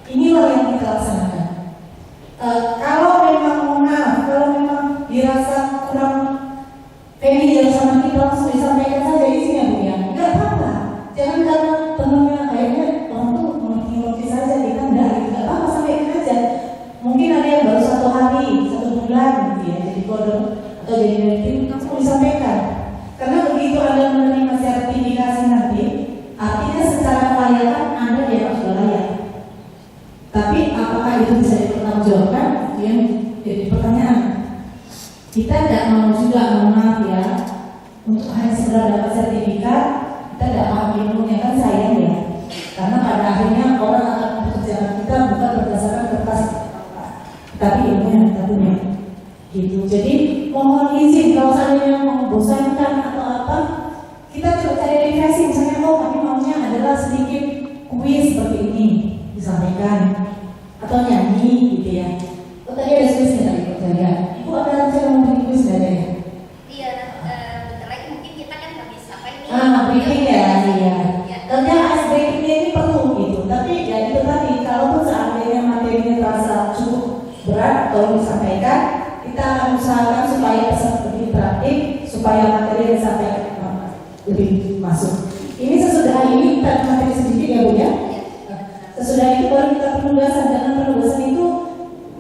Inilah yang kita laksanakan. Kalau memang kalau memang dirasa kurang familiar sama kita, langsung disampaikan saja isinya Bu ya. Enggak apa-apa. Jangan karena temennya kayaknya orang tuh mengerti saja, kita enggak gitu. Enggak apa-apa, sampaikan aja. Mungkin ada yang baru 1 hari, 1 bulan gitu ya, jadi coder atau jadi tim, langsung disampaikan. Karena begitu Anda menerima sertifikasi nanti, artinya secara kelayakan Anda dianggap sudah layak. Tapi apakah itu bisa dipertanggungjawabkan? Itu yang jadi pertanyaan. Kita tidak mau juga, mohon maaf ya, untuk hanya sekedar dapat sertifikat, kita tidak paham ilmunya, kan sayang ya. Karena pada akhirnya orang akan bekerja kita bukan berdasarkan kertas, tapi ilmunya kita punya. Gitu. Jadi mohon izin kalau seandainya membosankan atau apa, kita coba cari refreshing. Misalnya kami maunya adalah sedikit kuis seperti ini disampaikan, atau nyanyi gitu ya. Tadi ada kuisnya tadi Pak Jaya. Ibu ada rencana mau bikin kuis nggak ada ya? Iya, bentar lagi mungkin kita kan habis apa ini? Briefing ya, iya. Ternyata ice breakingnya ini perlu gitu. Tapi ya tolong disampaikan. Kita akan usahakan supaya pesan lebih interaktif, supaya materi yang disampaikan lebih masuk. Ini sesudah ini kita materi sedikit ya Bu ya. Sesudah itu baru kita penugasan. Dengan penugasan itu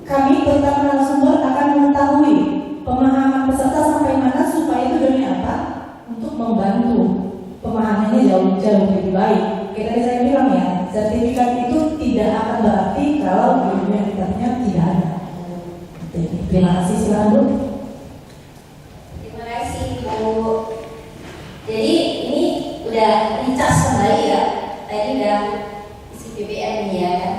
kami terutama narasumber akan mengetahui pemahaman peserta sampai mana supaya itu demi apa? Untuk membantu pemahamannya jauh lebih baik. Kayak tadi saya bilang ya, sertifikat itu tidak akan berarti kalau ilmu yang ditanya tidak ada. Terima kasih, silakan Bu. Terima kasih Bu. Jadi ini udah dicas kembali ya. Tadi udah isi BBM ya kan.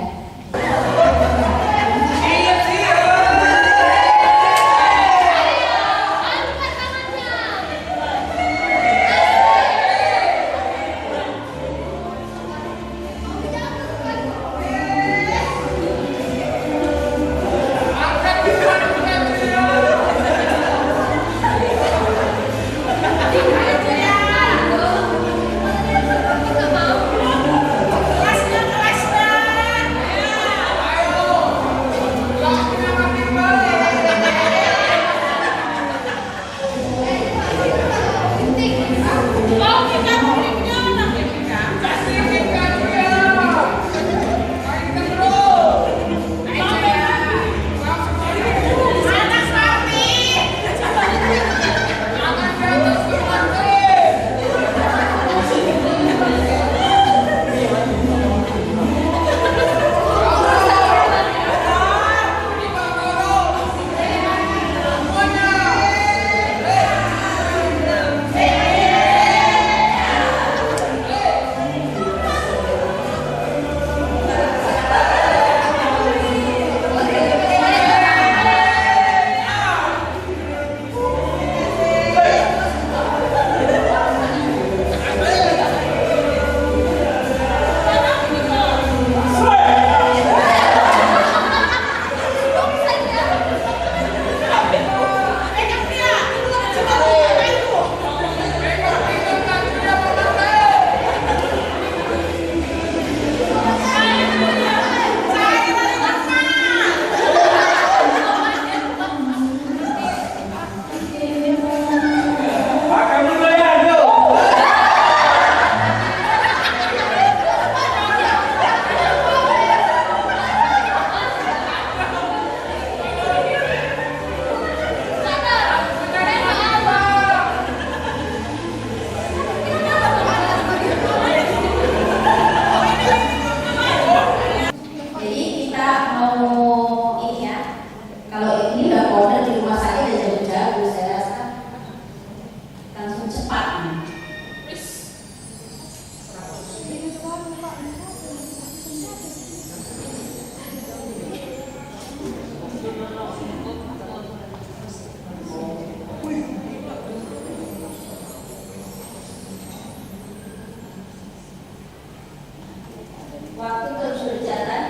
Waktu terus berjalan.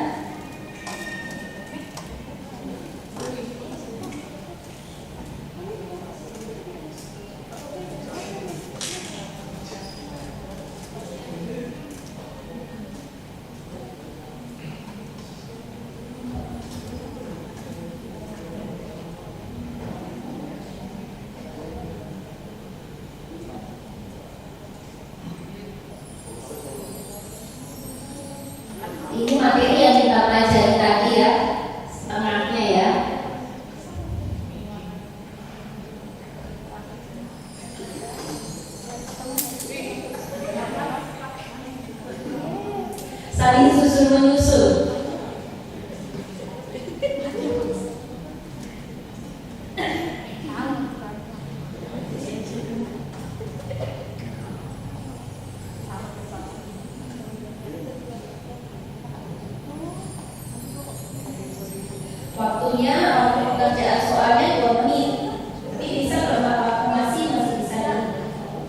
Ini materi yang kita pelajari tadi ya, setengahnya ya. Saling susul menyusul. Waktunya untuk pekerjaan soalnya 2 menit. Tapi bisa kalau waktu masih bisa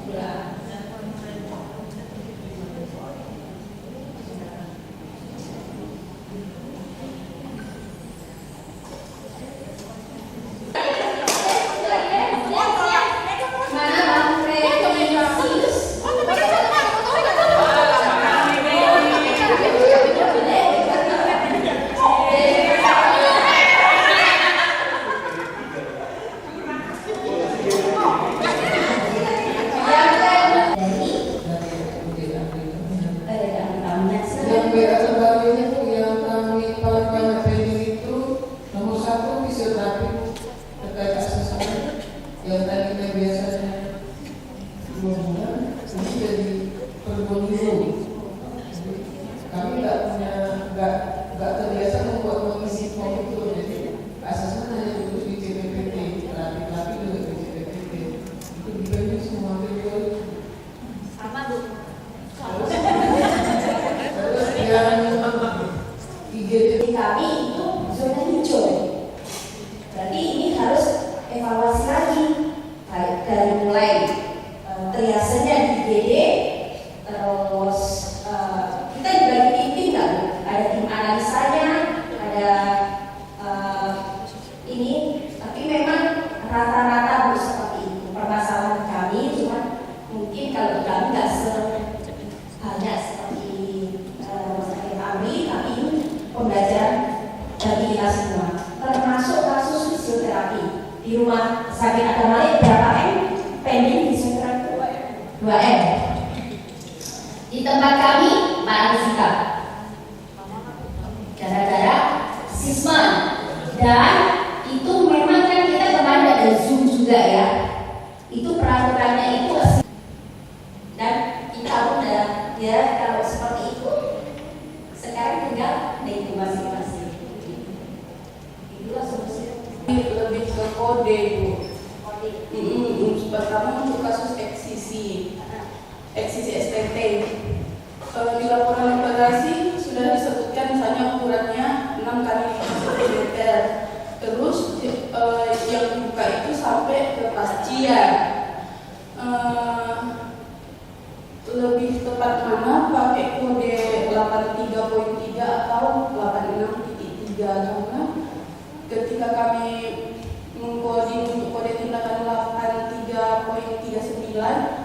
diulang. Mana Bang Fredius? kita semua, termasuk kasus fisioterapi di rumah sakit Agama Lain. Berapa M pending fisioterapi? 2M. Di tempat kami Marisika gara-gara sisma, dan itu memang kan kita kemarin ada Zoom juga ya, itu peraturannya itu, dan kita udah ya kalau seperti itu sekarang tinggal di masing-masing. Itulah solusi. Lebih ke kode Bu. Pertama untuk kasus eksisi SPT. Di laporan operasi sudah disebutkan misalnya ukurannya 6 kali 1 meter. Terus yang dibuka itu sampai ke pascian. Lebih tepat mana pakai kode 83.3 atau 86.3, karena ketika kami mengkoding untuk kode tindakan 83.39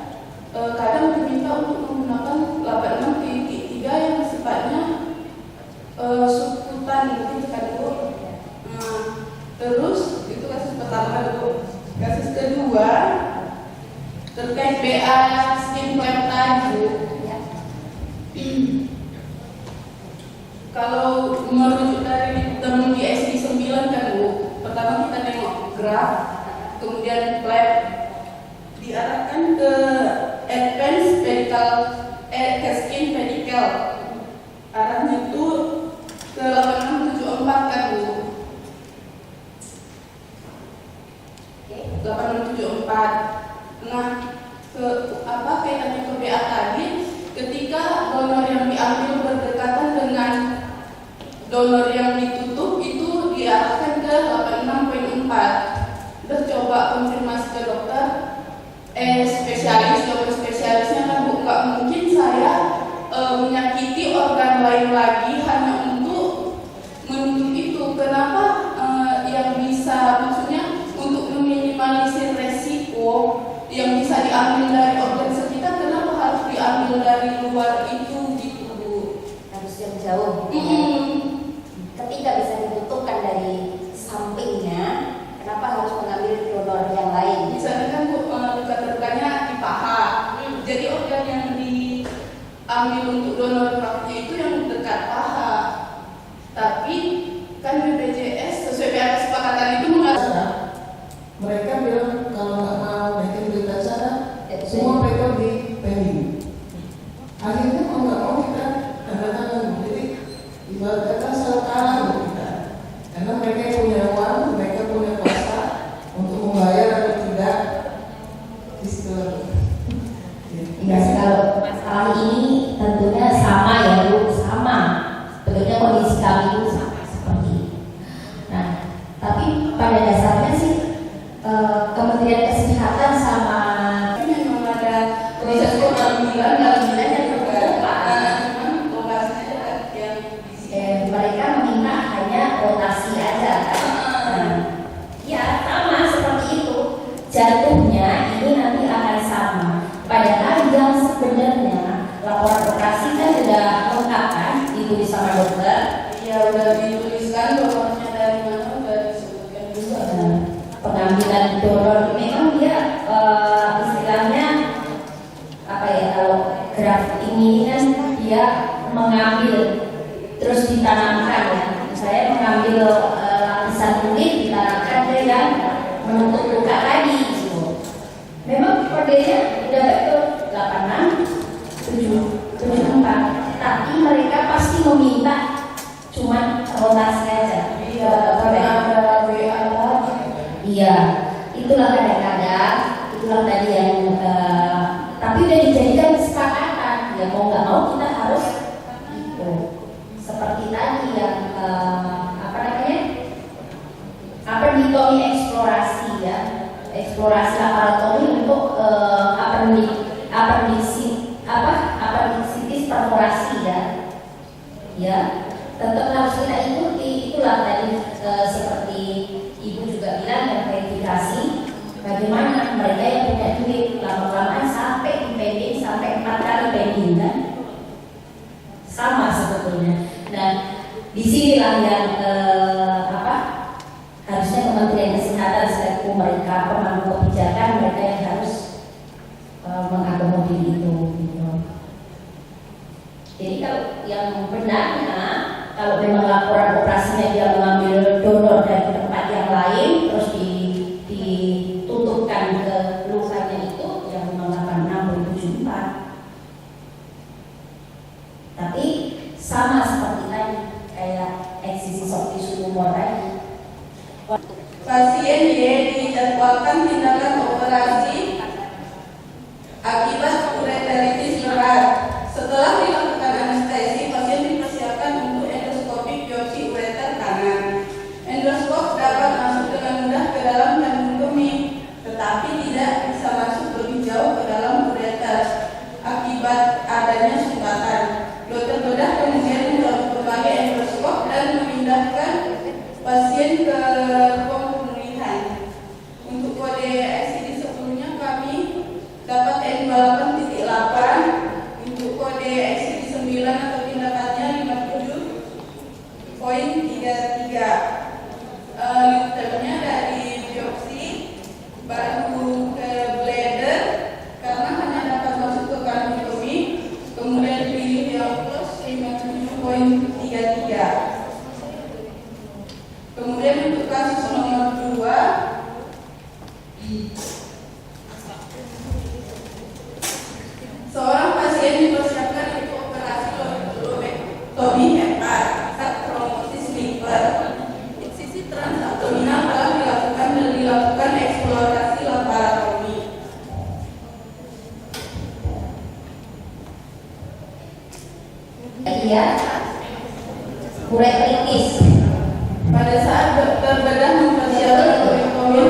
kadang diminta untuk menggunakan 86.3 yang sifatnya subkutan gitu kan Bu. Terus itu kasus pertama Bu. Kasus kedua terkait BA skin clamp tadi. Kalau merujuk dari teman di SD 9 kan Bu, pertama kita nengok graf, kemudian flap diarahkan ke advanced medical ke skin medical, arahnya itu ke 8674 kan Bu. 8674. Nah, kaitannya ke BA tadi, ketika donor yang diambil berdekatan dengan donor yang ditutup itu diarahkan ke 86.4. Udah coba konfirmasi ke dokter, dokter spesialisnya kan Bu, nggak mungkin saya menyakiti organ lain lagi hanya untuk menutup itu. Kenapa yang bisa, maksudnya untuk meminimalisir resiko yang bisa diambil dari organ sekitar, kenapa harus diambil dari luar itu gitu Bu? Harus yang jauh. Ketika bisa ditutupkan dari sampingnya, kenapa harus mengambil donor yang lain? Misalnya kan Bu, luka terbukanya di paha, jadi organ yang diambil untuk donor praknya itu yang dekat paha. Tapi kan BPJS sesuai dengan kesepakatan itu mengatakan mereka bilang kalau nggak mau naikin berita acara, semua mereka di pending. Akhirnya mau nggak mau kita tanda tangan. Jadi ibarat kata selalu kalah kita, karena mereka yang punya uang, mereka punya kuasa untuk membayar atau tidak di situ. Ya, kalau masalah ini tentunya sama ya Bu, sama. Tentunya kondisi kami itu sama seperti ini. Nah, tapi pada dasarnya sih Kementerian Kesehatan sama memang ada proses pengambilan yang mereka meminta hanya rotasi aja kan. Ya sama seperti itu, jatuhnya ini nanti akan sama. Padahal yang sebenarnya laporan operasi kan sudah lengkap kan, ditulis sama dokter. Ya udah dituliskan donornya dari mana, udah disebutkan juga. Pengambilan donor memang dia istilahnya apa ya, kalau graf ini kan dia mengambil terus ditanamkan ya. Saya mengambil lapisan kulit ditanamkan ke yang menutup luka tadi gitu. Memang kodenya udah betul 8674, tapi mereka pasti meminta cuman rotasi aja. Iya, karena ada WA lagi. Iya, itulah kadang-kadang, itulah tadi yang tapi udah dijadikan kesepakatan. Ya mau nggak mau kita harus itu. Seperti tadi yang apa namanya? Apendiktomi eksplorasi ya, eksplorasi laboratorium untuk apendisitis perforasi ya. Ya, tetap harus kita ikuti. Itulah tadi seperti Ibu juga bilang yang verifikasi bagaimana mereka yang punya duit lama-lamaan sampai pending sampai 4 kali pending kan, sama sebetulnya. Nah, disinilah yang kalau memang laporan operasinya dia mengambil donor dari tempat yang lain terus ditutupkan ke lukanya itu yang memang 8674. Tapi sama seperti tadi kayak eksisi soft tissue tumor tadi. Pasien Y dijadwalkan tindakan operasi akibat ureteritis berat. Setelah dilakukan anestesi, pasien dipersiapkan untuk endoskopik biopsi ureter kanan. Endoskop dapat masuk dengan mudah ke dalam kandung kemih, tetapi tidak bisa masuk lebih jauh ke dalam ureter akibat adanya sumbatan. Dokter bedah kemudian kembali endoskop dan memindahkan pasien ke ruang pemulihan. Untuk kode ICD sebelumnya kami dapat N28.8, untuk kode ICD 9 atau tindakannya 57.33. Liternya dari biopsi baru ke bladder karena hanya dapat masuk ke kandung kemih, kemudian pilih yang plus 57.33. Kemudian untuk kasus nomor 2, seorang pasien dipersiapkan untuk operasi lobektomi hepar, trombosis liver, sisi transabdominal telah dilakukan dan dilakukan eksplorasi laparotomi. Iya, ureteritis. Pada saat dokter bedah mempersiapkan lobektomi,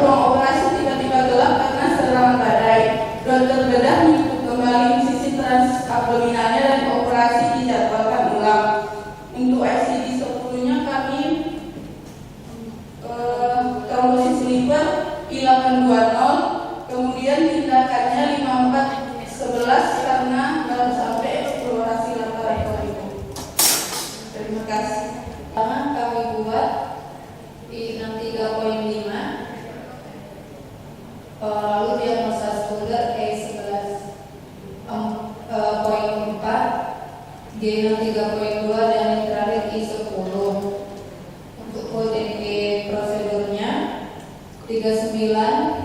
ruang operasi tiba-tiba gelap karena serangan badai. Dokter bedah menutup kembali sisi transabdominalnya dan operasi dijadwalkan ulang. Untuk ICD 10-nya kami trombosis liver I820, kemudian tindakannya 5411 karena baru sampai eksplorasi laboratorium. Terima kasih. Pertama kami buat di 63.5, lalu diagnosa sekunder E11.4, G63.2 dan yang terakhir I10. Untuk kode prosedurnya 39.50,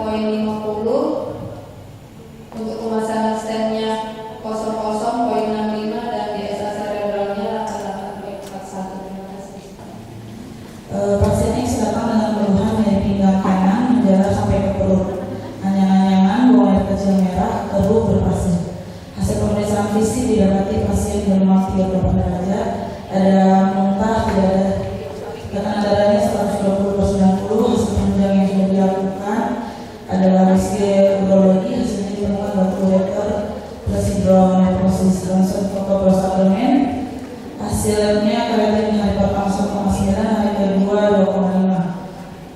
untuk pemasangan stennya 00.65 dan DSA cerebralnya 88.41. Terima kasih. Pasien X datang dengan keluhan dari pinggang kanan menjalar sampai ke perut, anyang-anyangan, buang air kecil merah, keruh berpasir. Hasil pemeriksaan fisik didapati pasien demam 38 derajat, ada muntah, tidak ada tekanan darahnya 120/90. Hasil penunjang yang sudah dilakukan adalah risiko urologi, hasilnya ditemukan batu ureter plus hidronefrosis, langsung foto prosabdomen. Hasilnya kreatinin hari pertama 1,9, hari kedua 2,5.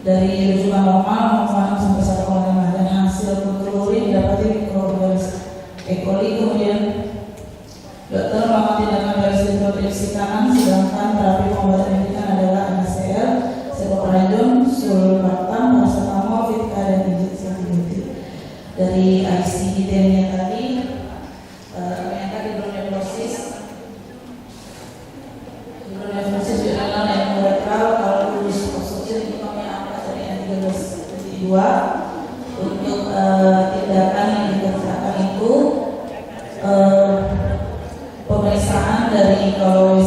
Dari rujukan normal 0,6 sampai 1,5 dan hasil kulturin didapati mikroorganisme E. coli. Kemudian dokter melakukan tindakan dari hidrotripsi kanan, sedangkan terapi pengobatan yang diberikan adalah NaCl, sevoflurane, sulbactam, paracetamol, Vitka dan injeksi antibiotik. Dari ICD-10-nya tadi ternyata hidronefrosis dikenal yang uretral kalau lulus obstruktif itu kami angkat dari N13.2. Untuk tindakan yang dikerjakan itu pemeriksaan dari kalau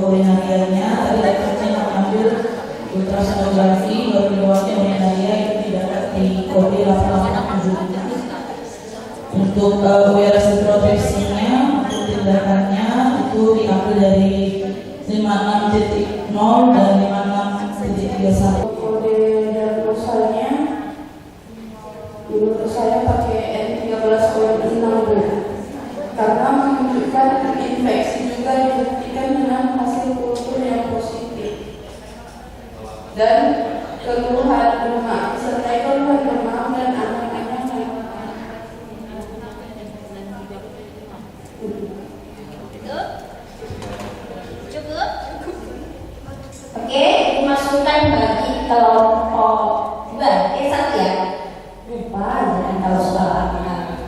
urinarianya tadi dokternya mengambil ultrasonografi baru dibawakan urinaria itu tidak di kode 887. Untuk URS hidrotripsinya untuk tindakannya itu diambil dari 56.0 dan 56.31. Kode diagnosanya dulu saya pakai N13.6 karena menunjukkan infeksi juga dibuktikan dengan hasil kultur yang positif dan keluhan demam serta keluhan demam dan angan-angan. Cukup? Oke, dimasukkan bagi kelompok 2, satu ya. Lupa jangan tahu soal apa.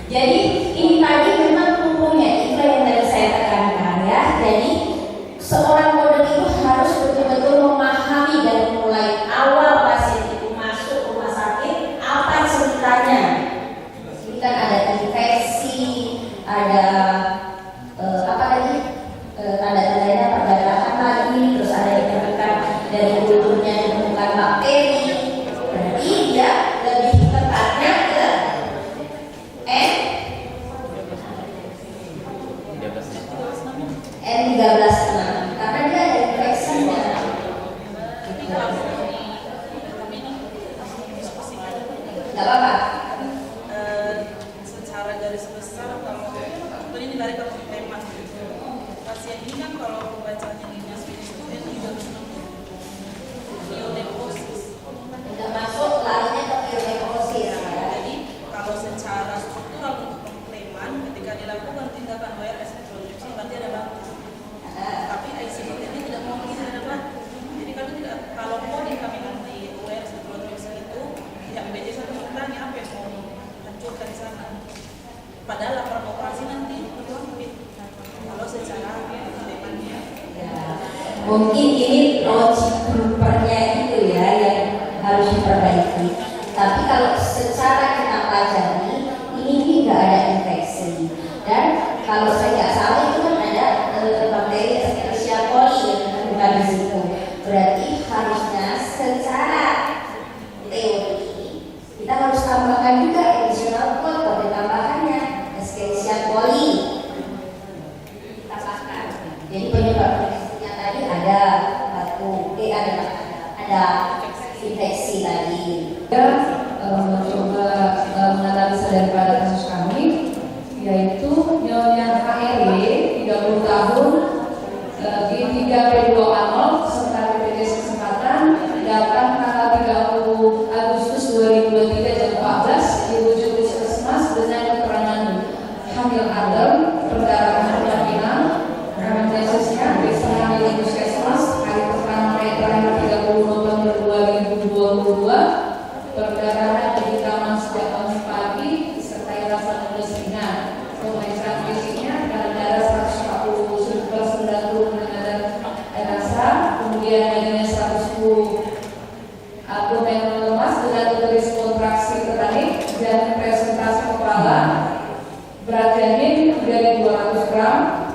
Jadi ini tadi memang kumpulnya itu yang tadi saya tekankan ya. Jadi 13,6 karena dia ada infeksinya. Gak apa-apa. Secara garis besar kalau ini dari tema pasien ini kan kalau pembacaan yang finish itu dia 360 ionephrosis. Tidak masuk larinya ke ionephrosis. Jadi kalau secara struktural untuk pengklaiman ketika dilakukan tindakan WRS reproduksi berarti ada batu. Tapi ICD ini tidak mungkin ada batu. Jadi kami tidak, kalau coding kami nanti WRS reproduksi itu pihak BPJS akan bertanya apa yang mau hancurkan di sana. Padahal laporan operasi nanti berlapis. Kalau secara klaimannya. Mungkin ini logik grupernya itu ya yang harus diperbaiki. Tapi kalau secara kita pelajari ini nggak ada infeksi, dan kalau saya nggak salah itu kan ada bakteri Escherichia coli yang bukan di situ. Berarti harusnya secara teori kita harus tambahkan juga additional code tambahannya Escherichia coli tambahkan. Jadi penyebab infeksinya tadi ada batu, ada infeksi tadi. Mencoba menganalisa daripada kasus kami, yaitu nyonya HRW 30 tahun di 3P2A0 serta BPJS Kesehatan datang tanggal 30 Agustus 2023 jam 14 dirujuk di Puskesmas dengan keterangan hamil adem, perdarahan vaginal, anamnesisnya bisa hamil di Puskesmas hari pertama tanggal 30 November 2022. Perdarahan di taman sejak pagi pagi disertai rasa nyeri ringan. Pemeriksaan fisiknya darah 140/90 dengan air rasa, kemudian nadinya 110, abdomen lemas dengan tulis kontraksi tetanik, dan presentasi kepala, berat janin dari 200 gram,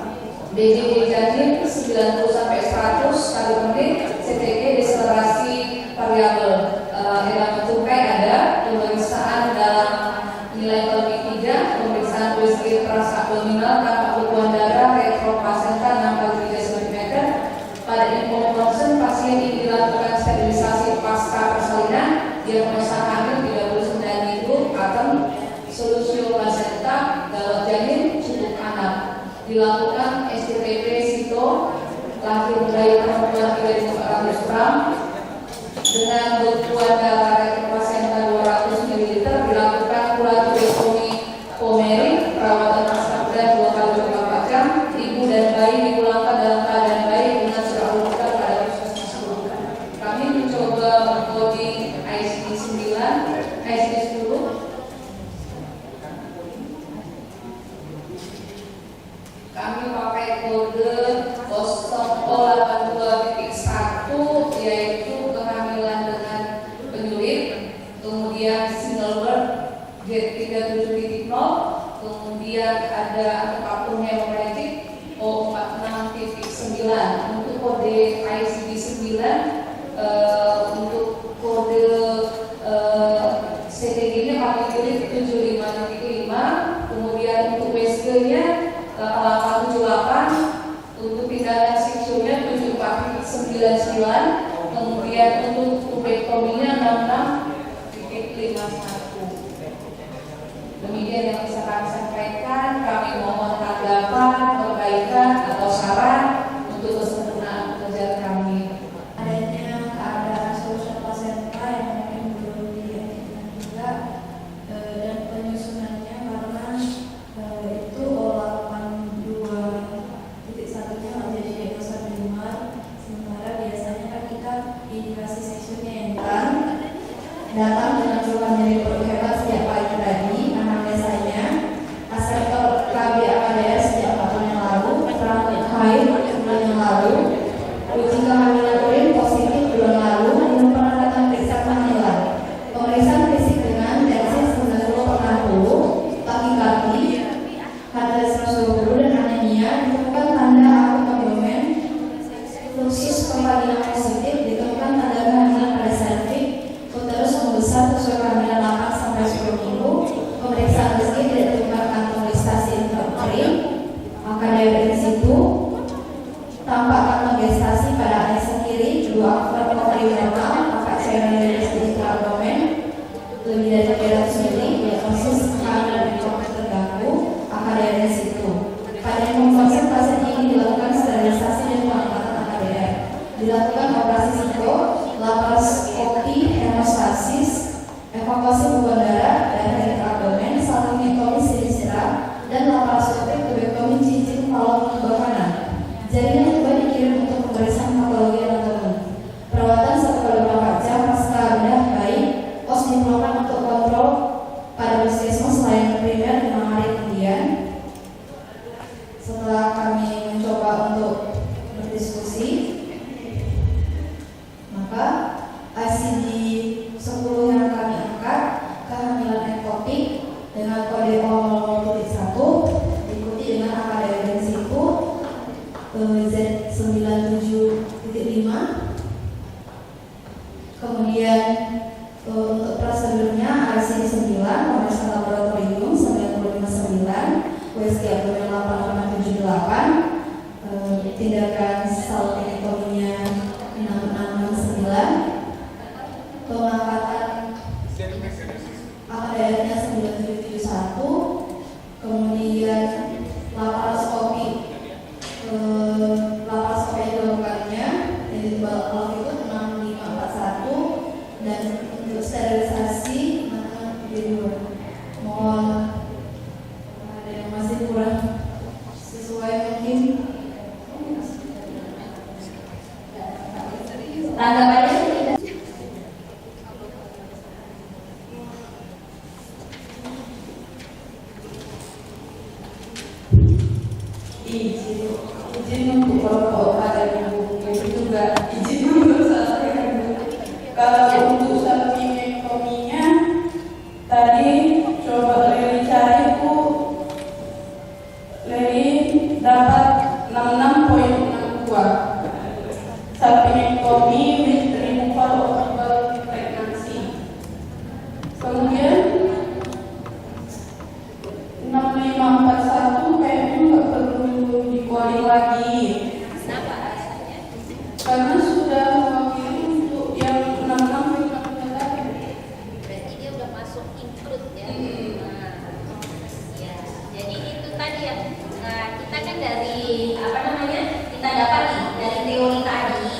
DJJ janin 90-100 kali menit, CTG deselerasi variabel. Elemen tungkai ada, pemeriksaan dalam nilai kelebihan 3, pemeriksaan USG transabdominal tanpa bekuan darah retroplasenta 6x3 cm. Pada info concern pasien ini dilakukan sterilisasi pasca persalinan, diagnosa hamil 39 minggu, atem, solusio placenta, gawat janin, cukup anak. Dilakukan STTP sito, lahir bayi perempuan 3.400 gram, dengan bekuan darah retroplasenta 200 ml, dilakukan kuratoriektomi pomeri, perawatan pasca 2 kali 24 jam, ibu dan bayi dipulangkan dalam keadaan baik dengan surat rujukan pada puskesmas rujukan. Kami mencoba mengkoding ICD 9, ICD 10. Kami pakai kode 082.1 yaitu kehamilan dengan penyulit, kemudian single birth Z37.0, kemudian ada apapun hemorrhagic O46.9. Untuk kode ICD 9 untuk kode CTG-nya kami pilih 75.5, kemudian untuk WSG nya 878, untuk tindakan seksualnya 74.99, kemudian untuk tubektominya 66.51. Demikian yang bisa kami sampaikan. Kami mohon tanggapan, perbaikan atau saran untuk kesempurnaan pekerjaan kami. Adanya keadaan solusi placenta yang mungkin belum diaktifkan juga, dan penyusunannya karena itu O82.1-nya menjadi diagnosa primer, sementara biasanya kan kita indikasi seksualnya yang datang dengan keluhan nyeri perut hebat sejak pagi tadi, anamnesanya aseptor KB AKDS sejak 4 tahun yang lalu, terakhir haid 6 bulan yang lalu, uji kehamilan urin positif bulan lalu, belum pernah datang periksa kehamilan. Pemeriksaan fisik dengan tensi 90/60, kaki-kaki, kadar 120 dan anemia, ditemukan tanda akut abdomen, fluxus pervaginal positif, ditemukan tanda kehamilan pada serviks, uterus membesar sesuai kehamilan 8-10 minggu, pemeriksaan meski tidak ditemukan kantong listasi intrauterin, maka dari situ tanpa kata gestasi pada Aisyah kiri, 2 aktor memang kakak cairan dari digital abdomen lebih dari 300 mili, diagnosis kanan terganggu, AKDR situ. Pada pemeriksaan pasien ini dilakukan sterilisasi dan pengangkatan AKDR. Dilakukan operasi siko, laparoskopi, hemostasis, evakuasi beban darah dan dari abdomen, salpingektomi sinistra, dan laparoskopi tubektomi cincin kolon bawah kanan. Jaringan juga dikirim untuk pemeriksaan patologi anatomi. Perawatan 1-4 jam pasca bedah baik, pos diplomat untuk kontrol pada puskesmas layanan primer 5 hari kemudian. Setelah kami mencoba untuk berdiskusi, maka ICD 10 yang kami angkat kehamilan ektopik dengan kode 001 diikuti dengan AKDR densito Z97.5. Kemudian untuk prosedurnya ICD 9, pemeriksaan laboratorium 959, USG abdomen 8878, tindakan salpingektominya 6669, pengangkatan AKDR-nya 9771, kemudian laparoskopi dilakukannya jadi waktu itu 6541 dan untuk sterilisasi mohon ada yang masih kurang sesuai mungkin tanggapannya tidak. Izin untuk kalau ada yang juga izin untuk selesai. Kalau untuk salpingektominya tadi coba Leli cari itu Leli dapat 66.62 salpingektomi with removal of fetal pregnancy. Kemudian 6541 kayaknya nggak perlu dikuali lagi. Kenapa alasannya? Karena sudah mewakili untuk yang 66 tadi. Berarti dia udah masuk include ya. Ya, jadi itu tadi ya. Kita kan dari apa namanya? Kita dapat nih dari teori tadi.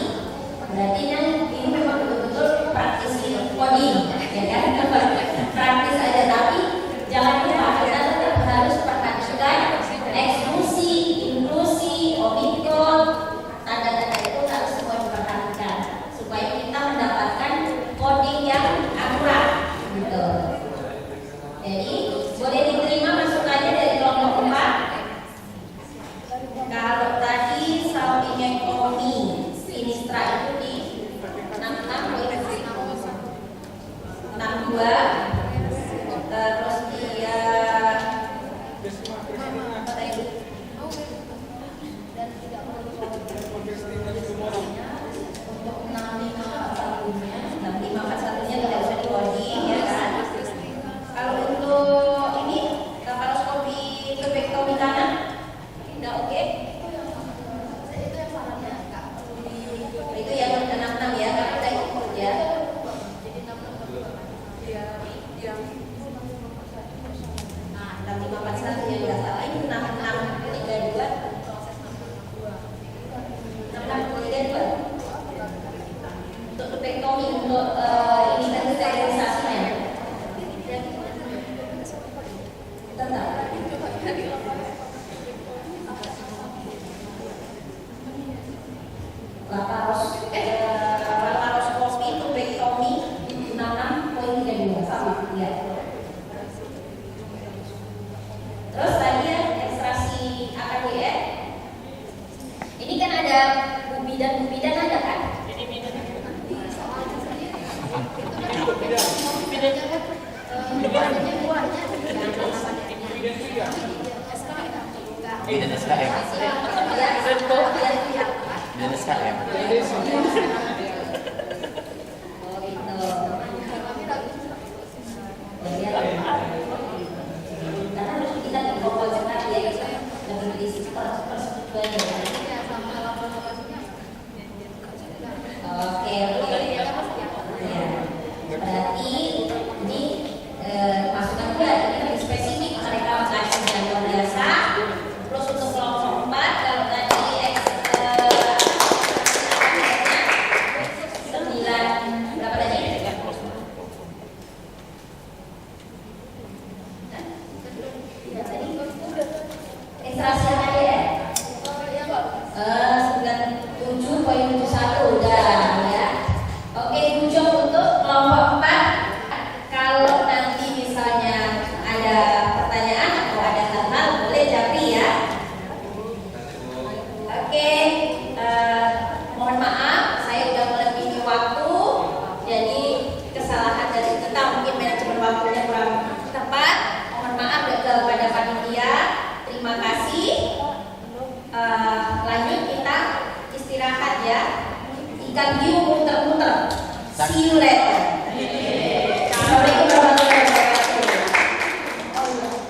Berarti kan ini memang betul-betul praktis coding, ya kan? Praktis aja, tapi jangan lupa kita tetap harus perhatikan eksklusi, inklusi, omikron, tanda-tanda itu harus semua diperhatikan supaya kita mendapatkan coding yang akurat, gitu. Jadi boleh diterima masukannya dari kelompok 4. Kalau tadi salpingektomi sinistra itu di 62, terus dia apa tadi? Dan tidak perlu untuk 6541-nya tidak usah di-coding ya kan. Kalau untuk ini laparoskopi tubektomi kanan udah oke. Itu yang 66 ya, karena udah ikut ya. Nah, 6541 yang nggak salah ini 6632. 6632 untuk tubektomi untuk ini tadi sterilisasinya. Kita tahu. Laparoskopi tubektomi 66.32 sama ya. Terus tadi ya ekstraksi AKDR. Ini kan ada bubidan ada kan? Bidan SKM. Bidan SKM. Oh gitu. Karena harus kita dikompos tadi ya, lebih di situ persetujuan ya. ya. Ikan hiu muter-muter. See you later.